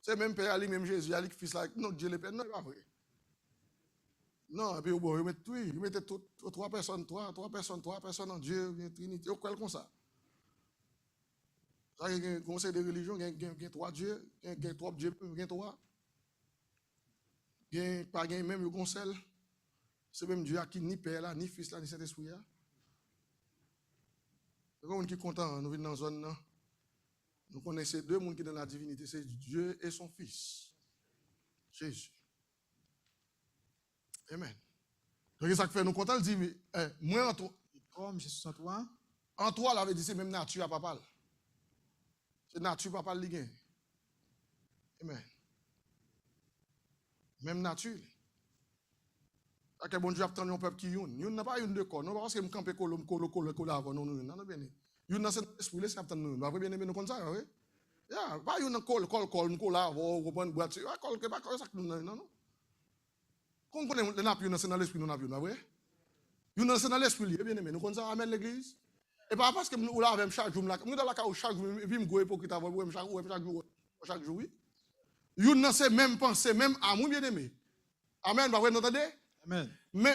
C'est même Père, même Jésus, Ali, fils là, non, Dieu le Père, non, c'est pas vrai. Non, et puis bon, ils mettent trois personnes en Dieu, Trinité, quoi comme ça. Ça, il y a un conseil de religion, il y a trois dieux, il y a trois dieux, il y a trois. Il y a pas même le conseil. C'est même Dieu qui ni Père là, ni Fils là, ni Saint-Esprit là. C'est comme qui est content, nous venons dans la zone là. Nous connaissons deux mondes qui sont dans la divinité, c'est Dieu et son Fils, Jésus. Amen. Donc, c'est ça qui fait nous contents, il dit, moi en toi. Comme je suis en toi. En toi, il avait dit, c'est même nature à papa. C'est nature papa li gen. Amen. Même nature. Ça que bon Dieu a obtenu un peuple qui youn. Youn n'a pas youn de corps. Non parce que me camper colo avant non non bien. Youn dans cet esprit là c'est obtenu. Nous après bien aimé nous comme ça, oui. Ya, pas youn col avant ou bonne boîte. Ah col que pas ça non non. Qu'on connaît le n'a youn dans l'esprit nous n'a youn, vrai? Youn dans l'esprit bien aimé nous comme ça amène l'église. Et pas parce que nous là avec chaque jour là, nous dans la cause chaque jour et puis me go hypocrite avant chaque jour oui. Youn nan c'est même pensée, même amour bien aimé. Amen, vous entendez? Amen. Mais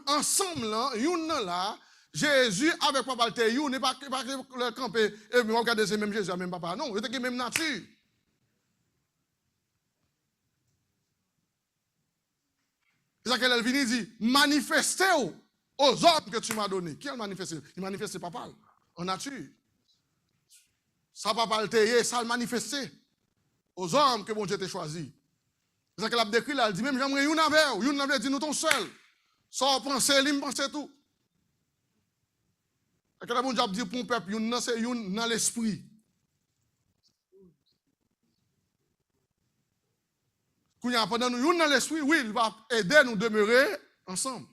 ensemble là, youn nan là, Jésus avec papa le youn n'est pas le camper et me regarder c'est même Jésus même papa non, c'est même nature. C'est ça qu'elle vient dit manifester aux hommes que tu m'as donné. Qui a manifesté? Il manifeste papa en nature. Ça papa le teye, ça le manifesté aux hommes que bon Dieu t'a choisi. C'est ça qu'elle a décrit là, elle dit même j'aimerais une avec, dit nous ton seul. Sans penser, il pense tout. Et quand bon Dieu dit pour un peuple, une c'est une dans l'esprit. Quand il y a pendant nous une dans l'esprit, oui, il va aider nous demeurer ensemble.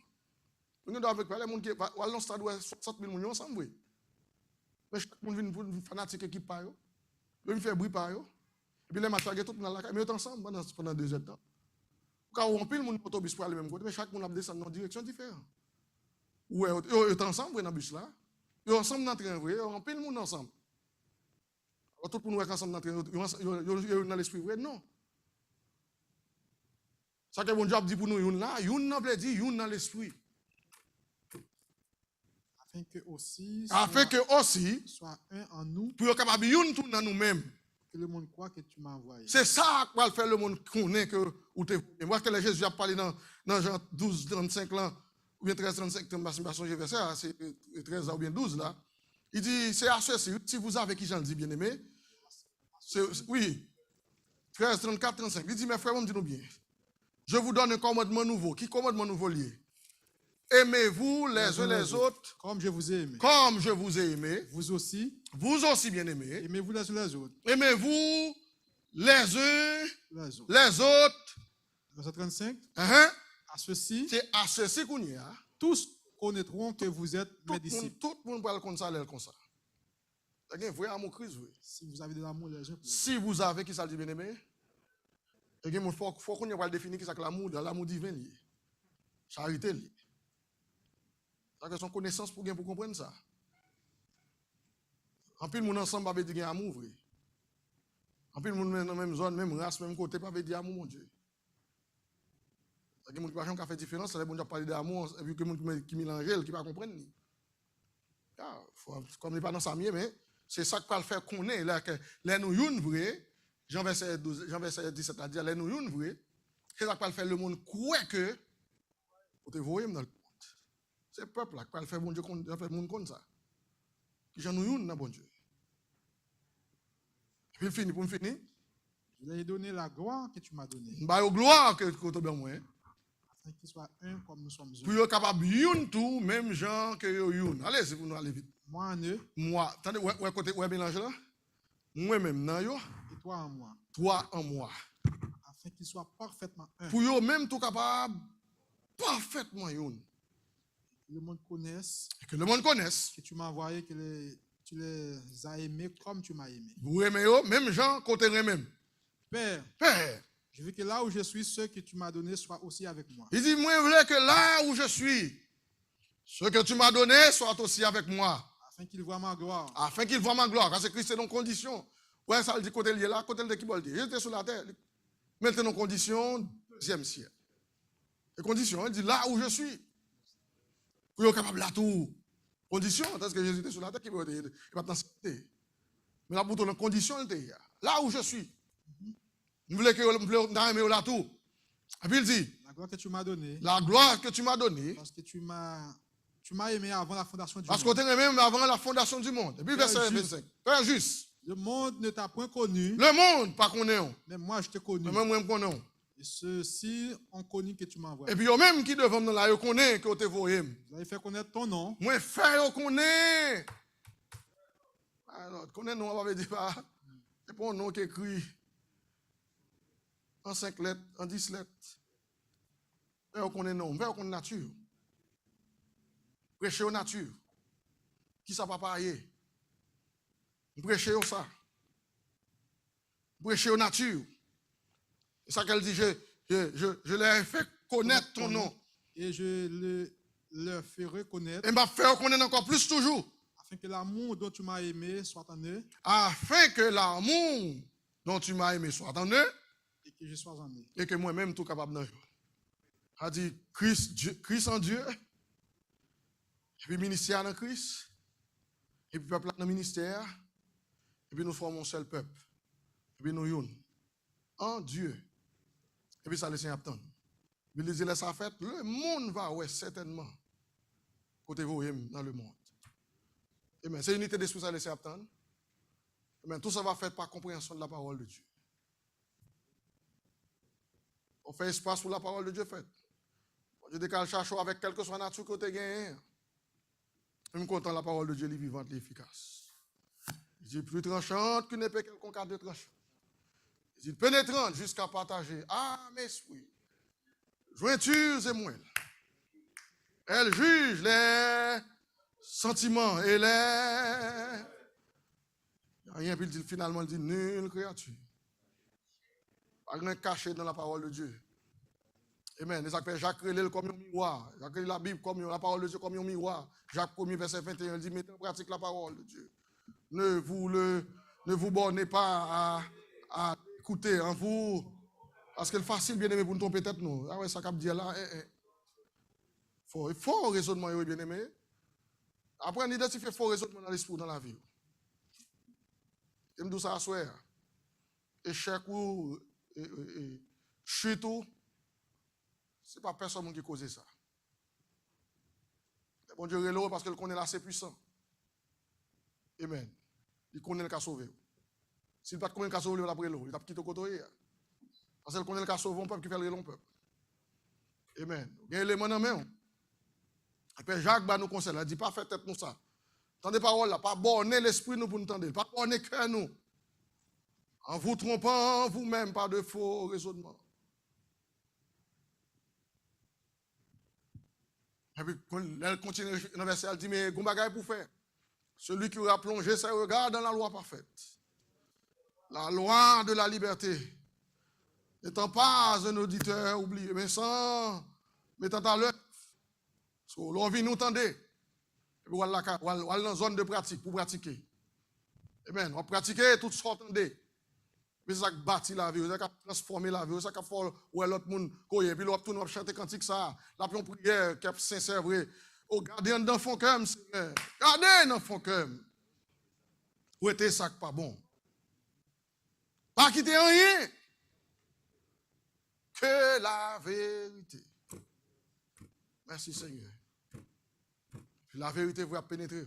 Nous devons parler les gens qui allons stade 60 000 millions ensemble oui. Mais chaque monde vient pour fanatique équipe par eux. Ils faire bruit par eux. Et puis les matchs tout dans la mais ensemble pendant 2 heures de temps. Quand on pile mon autobus pour aller même côté mais chaque monde a descendre dans une direction différente. Ouais, ils sont ensemble dans le bus là. Ils sont ensemble dans le train vrai, on pile monde ensemble. Tout pour nous ensemble dans le train, ils dans l'esprit vrai non. Ça que bon Dieu a dit pour nous, youn là, youn nan veut dire youn dans l'esprit. Afin que aussi Afin que aussi, soit un en nous, pour être capable youn tout dans nous-mêmes. que le monde croit que tu m'as envoyé. C'est ça qui va faire le monde connaît que ou te. Moi que Jésus a parlé dans Jean 12, 35 là, ou bien 13, 35, je ne sais pas verset, c'est 13 ou bien 12 là. Il dit, c'est à ceci, si vous avez qui j'en dis bien aimé, oui, 13, 34, 35. Il dit, mes frères, dis-nous bien. Je vous donne un commandement nouveau. Qui commandement nouveau lié? Aimez-vous les uns les autres. Comme je vous ai aimé. Comme je vous ai aimé. Vous aussi. Vous aussi bien aimés. Aimez-vous les uns les autres. Aimez-vous les uns les autres. Verset 35. À ceci. C'est à ceci qu'on y a. Tous connaîtront que vous êtes mes disciples. Tout le monde parle comme ça, l'air comme ça. Vous avez amour Christ, oui. Si vous avez de l'amour les uns pour les autres. Si vous avez, qui ça dit bien aimé? Il faut qu'on y ait définir qui ça que l'amour, l'amour divin lié. Charité lié. C'est son connaissance pour comprendre ça. En plus, mon ensemble va dire amour, vrai. En plus, mon dans la même zone, même race, même côté, pas dire amour, mon Dieu. Il y a des gens qui ont fait différence, c'est bon Dieu parler d'amour, et puis que les gens qui mélangent, qui ne comprennent pas. Comme il n'est pas dans sa mienne, mais c'est ça qui va le faire connaître. Là, que les nous youn vrai, Jean verset 17 a dit, les nous youn vrai, c'est ça qui va le faire le monde croire que, vous te voyez dans le monde. C'est le peuple là qui va le faire bon Dieu, qui va faire le monde comme ça. Qui j'en nous youn dans bon Dieu. Puis il finit, pour me finir. Je lui ai donné la gloire que tu m'as donnée. Bah, gloire que tu as donné. Afin qu'il soit un comme nous sommes un. Pour être capable de youn tout, même gens que youn. Allez, c'est pour nous aller vite. Moi en eux. Moi, attendez, ouais, mélange là. Moi-même, non, yo. Et toi en moi. Toi en moi. Afin qu'il soit parfaitement un. Pour yo même tout capable, parfaitement youn. Que le monde connaisse. Que le monde connaisse. Que tu m'as envoyé, que tu les as aimés comme tu m'as aimé. Vous aimez yo, même gens, côté même. Père. Père. Je veux que là où je suis, ceux que tu m'as donnés soient aussi avec moi. Il dit, moi, je veux que là où je suis, ceux que tu m'as donnés soient aussi avec moi. Afin qu'ils voient ma gloire. Afin qu'ils voient ma gloire. Parce que Christ est dans condition. Ouais, ça le dit côté lié là, côté le qui veut dire. J'étais sur la terre. Maintenant, dans condition, deuxième siècle. Les conditions, il dit là où je suis. Pour être capable de tout. Condition, parce que Jésus était sur la terre, il va pas t'en citer. Mais là, pour ton condition, il était là où je suis. Vous voulez que je là tout. Et puis il dit, la gloire que tu m'as donnée. La gloire que tu m'as donnée. Parce que tu m'as aimé avant la fondation du monde. Parce que tu m'as aimé avant la fondation du monde. Et puis verset 25. Père juste. Le monde ne t'a point connu. Le monde, pas qu'on est. Mais moi, je t'ai connu. Mais moi, je connais. Et ceux-ci ont connu que tu m'as envoyé. Et puis, eux-mêmes qui devant nous là, ils connaissent que tu envoyé. Vous avez fait connaître ton nom. Moi, faire connaître. Alors, connaître, nous, on va dire pas. C'est pas un nom qui est écrit en 5 lettres, en 10 lettres. Faire connaître non, faire connaître nature. Prêcher aux nature. Qui ça va payer? Prêcher au ça. Prêcher aux nature. C'est ça qu'elle dit, je leur ai fait connaître ton nom. Et je leur ferai connaître. Et m'a fait connaître encore plus toujours. Afin que l'amour dont tu m'as aimé soit en eux. Afin que l'amour dont tu m'as aimé soit en eux. Et que je sois en eux. Et que moi-même tout capable d'en. A dit Christ en Dieu. Et puis ministère en Christ. Et puis peuple dans le ministère. Et puis nous formons un seul peuple. Et puis nous yon. En Dieu. Et puis ça laisse attendre. Mais les élèves ça fait, le monde va, ouais, certainement. Côté vous dans le monde. Amen. C'est unité d'esprit ça laisse attendre. Amen. Tout ça va faire par compréhension de la parole de Dieu. On fait espace pour la parole de Dieu faite. Je décale chaque avec quelle que soit la nature que tu as gagné. Je suis content de la parole de Dieu, elle est vivante et efficace. Il dit plus tranchante qu'une épée quelconque à deux tranchants. Il dit pénétrante jusqu'à partager âme et esprit, jointures et moelle. Elle juge les sentiments et les... Rien, puis finalement, il dit nulle créature. Pas rien caché dans la parole de Dieu. Amen. Et ça fait Jacques relève comme un miroir. Jacques lit la Bible comme la parole de Dieu comme un miroir. Jacques 1er verset 21, il dit mettez en pratique la parole de Dieu. Ne vous bornez pas à écouter en vous. Parce que c'est facile, bien aimé, pour nous tromper tête, nous. Ah ouais, ça cap dire là. Faux raisonnement, bien aimé. Après, on identifie faux raisonnement dans l'esprit, dans la vie. Et me dit ça à soi. Échec ou chute, ce n'est pas personne qui cause ça. Bon Dieu est là parce qu'il connaît assez puissant. Amen. Il connaît le cas sauvé. S'il ne connaît pas le cas sauvé, il va pas l'eau. Il va quitter le côté. Parce qu'il connaît le cas sauvé, on peut qui fait le long peuple. Amen. Il y a un élément dans la main. Après, Jacques nous conseille, il dit pas faire tête nous ça. Tendez parole là, pas borner l'esprit nous pour nous tendre, pas borner le cœur nous. En vous trompant vous-même par de faux raisonnements. Et puis, elle continue dans le verset, elle dit, mais Gombagaï pour faire. Celui qui aura plongé ses regards dans la loi parfaite. La loi de la liberté. N'étant pas un auditeur oublié, mais sans mettant à l'œuvre. Parce que l'on vit nous tendre. Et puis, on va dans la zone de pratique pour pratiquer. Amen. On pratique toutes sortes de. Mais ça qui bâtit la vie, ça qui transformer la vie, ça qui fait où l'autre monde couille, puis l'autre tourne chanter cantique ça, la prière qui est sincère vrai. Oh, gardez dans fond cœur, Seigneur. Gardez dans fond cœur. Où était ça qui pas bon? Pas quitter rien que la vérité. Merci Seigneur. La vérité va pénétrer.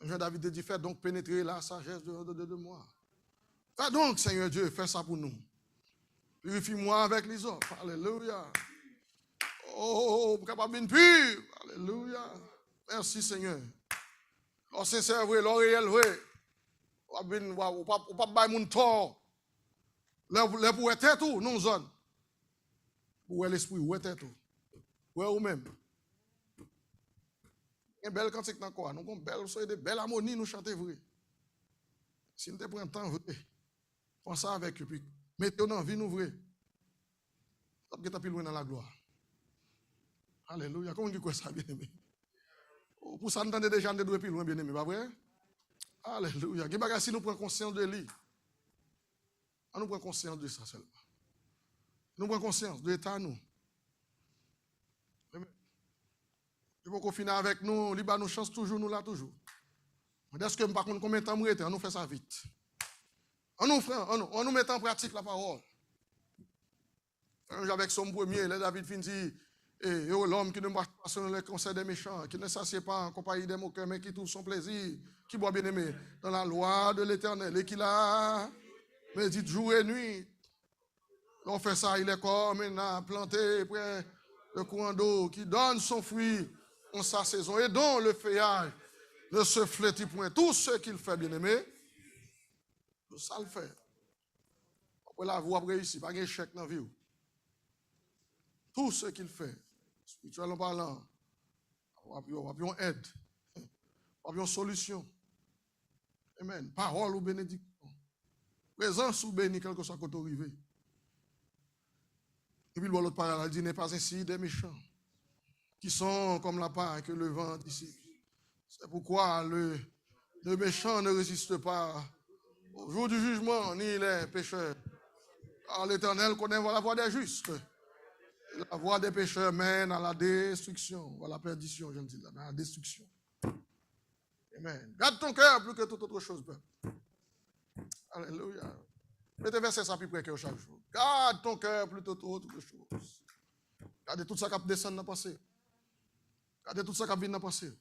Jean David dit, fait donc pénétrer la sagesse de moi. Fais donc, Seigneur Dieu, fais ça pour nous. Purifie-moi avec les autres. Alléluia. Oh, capable de pur. Alléluia. Merci, Seigneur. L'or sincère vrai, l'or réel vrai. On ne peut pas bailler mon tort. Là, pour être tout, non, zone. Pour l'esprit, où est tout. Où est vous-même. Une belle cantique dans quoi? Nous avons une belle harmonie, nous chantons vrai. Si nous te prenons temps vrai. Pensez avec eux, puis mettez-nous dans la vie, nous vrai. Ça peut être plus loin dans la gloire. Alléluia. Comment on dit ça, bien aimé? Pour ça, nous entendons déjà de plus loin, bien aimé, pas vrai? Alléluia. Si nous prenons conscience de lui, nous prenons conscience de ça seulement. Nous prenons conscience de l'état, nous. Il faut qu'on finisse avec nous, il nous chance toujours, nous là, toujours. Est-ce que par contre, combien de temps on nous fait ça vite? On nous met en pratique la parole. Avec son premier, David fin dit, l'homme qui ne marche pas selon les conseils des méchants, qui ne s'assied pas en compagnie des moqueurs, mais qui trouve son plaisir, qui boit bien aimé dans la loi de l'Éternel, et qui la médite jour et nuit. On fait ça, il est comme un planté près le courant d'eau, qui donne son fruit en sa saison, et dont le feuillage ne se flétrit point. Tout ce qu'il fait, bien aimé, ça le fait. Après la voie réussit, pas d'échec dans la vie. Tout ce qu'il fait, spirituellement parlant, on va une aide, on va une solution. Amen. Parole ou bénédiction. Présence ou béni, quel que soit côté arrivé. Et puis l'autre parole dit, n'est pas ainsi des méchants, qui sont comme la paille que le vent dissipe. C'est pourquoi le méchant ne résiste pas au jour du jugement, ni les pécheurs. Car l'Éternel connaît la voie des justes. La voie des pécheurs mène à la destruction, à la perdition, je me dis, à la destruction. Amen. Garde ton cœur plus que toute autre chose, peuple. Alléluia. Mettez verset ça plus près que chaque jour. Garde ton cœur plus que toute autre chose. Gardez tout ça qui descend dans le passé. Gardez tout ça qui vient dans le passé.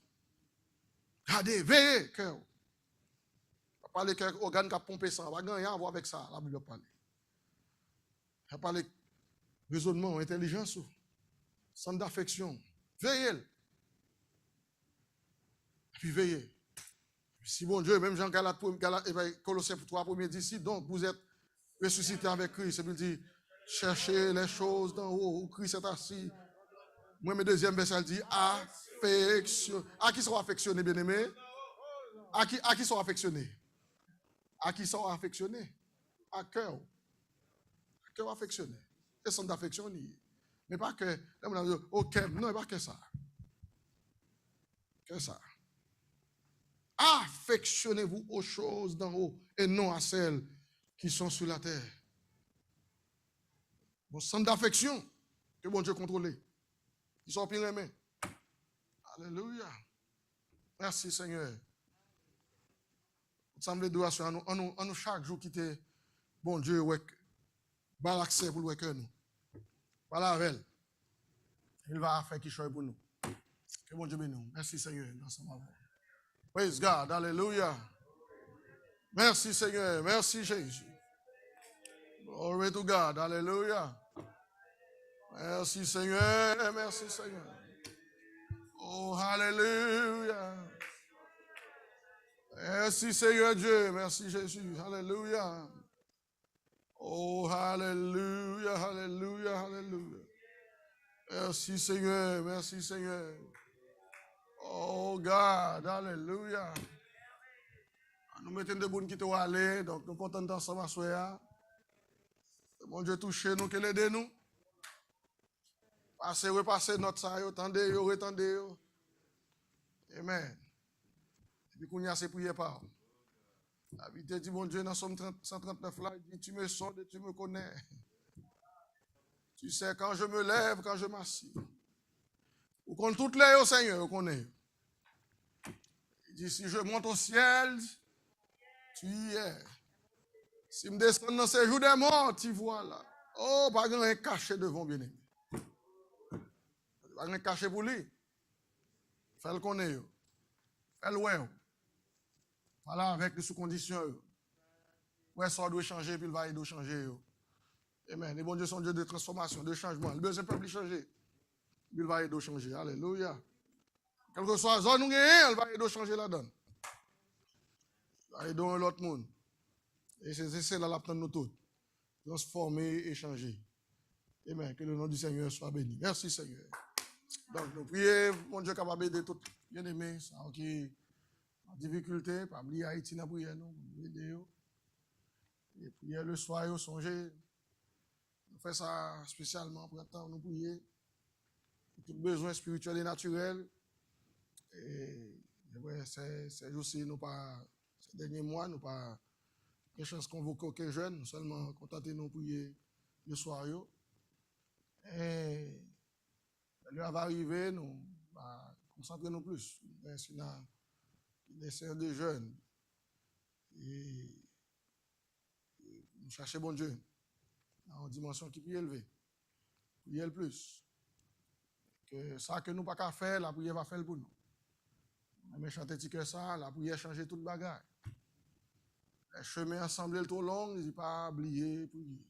Gardez, veillez, cœur. On va parler cœur, organe qui a pompé ça. On va gagner à voir avec ça. La Bible parle. On va parler raisonnement, intelligence, centre d'affection. Veillez. Et puis veillez. Si bon Dieu, même Jean Colossiens 3 premier dit ici, donc vous êtes ressuscités avec Christ. Il dit, cherchez les choses d'en haut où Christ est assis. Moi, mes deuxième verset, dit, affection. À qui sont affectionnés, bien-aimés? À qui sont affectionnés? À qui sont affectionnés? À cœur. À cœur affectionné. C'est son d'affection. Mais pas que, ok, non, pas que ça. Que ça. Affectionnez-vous aux choses d'en haut et non à celles qui sont sur la terre. Bon centre d'affection que bon Dieu contrôle. Ils sont pire aimés. Alléluia. Merci Seigneur. Nous sommes les deux à nous chaque jour quitter bon Dieu ouais bal accès pour le cœur nous. Par la veille. Il va faire quelque chose pour nous. Que bon Dieu bénisse nous. Merci Seigneur. Praise God. Alléluia. Merci Seigneur. Merci Jésus. Glory to God. Alléluia. Merci Seigneur. Merci Seigneur. Oh, Alléluia. Merci Seigneur Dieu. Merci Jésus. Alléluia. Oh, Alléluia. Alléluia. Alléluia. Merci Seigneur. Merci Seigneur. Oh, God. Alléluia. Nous mettons des bonnes qui te aller. Donc, nous comptons ensemble à soi. Mon Dieu, touchez nous, qu'il aide nous. Passez, repassez notre ça, attendez, retendez. Amen. Et puis, qu'on y a ces prières par. La vie dit, mon Dieu, dans Somme 139 là, il dit, tu me sondes et tu me connais. Tu sais, quand je me lève, quand je m'assieds. Ou qu'on toutes les au Seigneur, on connaît. Il dit, si je monte au ciel, tu y es. Si je me descends dans ces jours des morts, tu vois là. Oh, pas grand caché devant bien-aimé. Pas grand caché pour lui. Fais le connaître. Fais le ouais. Voilà avec les sous-conditions. Ouais, ça doit changer, puis il va aider à changer. Amen. Les bons dieux sont Dieu de transformation, de changement. Le besoin peut plus changer. Il va aider à changer. Alléluia. Quel que soit la zone où il est, il va aider à changer la donne. Il va aider à l'autre monde. Et c'est là l'attente nous tous. Transformer et changer. Amen. Que le nom du Seigneur soit béni. Merci Seigneur. Donc nous prions, mon Dieu capable d'aider tout bien-aimé, ça qui en difficulté, pas oublier Haïti dans la prière, nous aider. Et prier le soir, songer. Nous faisons ça spécialement pour attendre nous prier. Tout besoin spirituel et naturel. Et ouais, c'est aussi nous pas ces derniers mois, nous pas une chance convoquer aucun jeune, seulement contenter nous prier le soir. Et l'heure va arriver, nous concentrer nous plus. C'est une série de jeunes. Et nous cherchons bon Dieu dans une dimension qui est plus élevée. Prier le plus. Que ça que nous pas qu'à faire, la prière va faire pour nous. Mais chanter que ça, la prière change toute bagarre. Les chemins ensemble trop long, il ne pas oublier prier.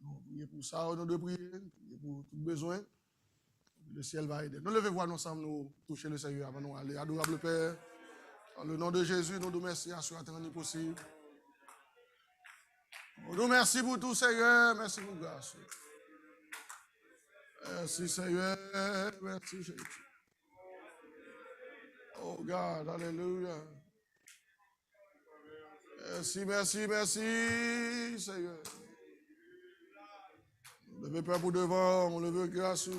Nous prier pour ça, on doit prier, prier pour tout besoin. Le ciel va aider. Nous levons voir ensemble, nous toucher le Seigneur avant nous aller. Adorable Père, dans le nom de Jésus, nous nous remercions à ce temps possible. Nous nous remercions pour tout, Seigneur. Merci pour grâce. Merci, Seigneur. Merci, Jésus. Oh, God, alléluia. Merci, merci, merci, Seigneur. On levez Père pour devant, on levez grâce.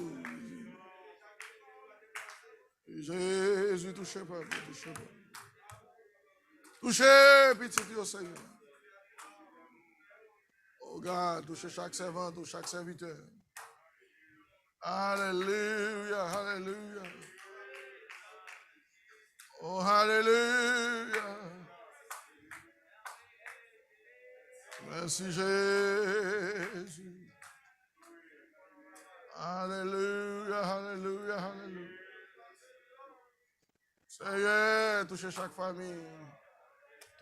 Jésus, touchez Père, touchez Père. Touchez, petit Dieu, Seigneur. Oh, God, touchez chaque servant, touchez chaque serviteur. Alléluia, alléluia. Oh, alléluia. Merci Jésus. Alléluia, alléluia, alléluia. Seigneur, touchez chaque famille.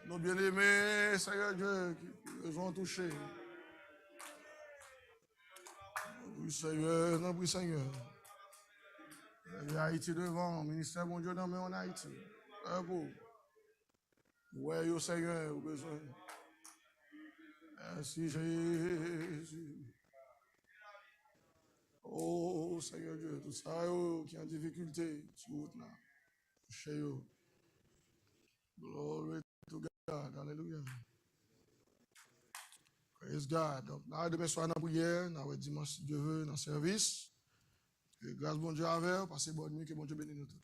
Nos bien-aimés, Seigneur Dieu, qui nous ont touchés. Oui, Seigneur, non, oui, Seigneur. Il y a Haïti devant, ministère mon Dieu, non, mais en Haïti. Ouais, yo, Seigneur, au besoin. Merci Jésus. Oh Seigneur Dieu, tout ça qui est en difficulté, sur route là. Chez eux. Glory to God. Alléluia. Praise God. Donc, demain soir dans la prière, dans dimanche, si Dieu veut, dans le service. Que grâce bon Dieu avec, passez bonne nuit, que bon Dieu bénisse nous tous.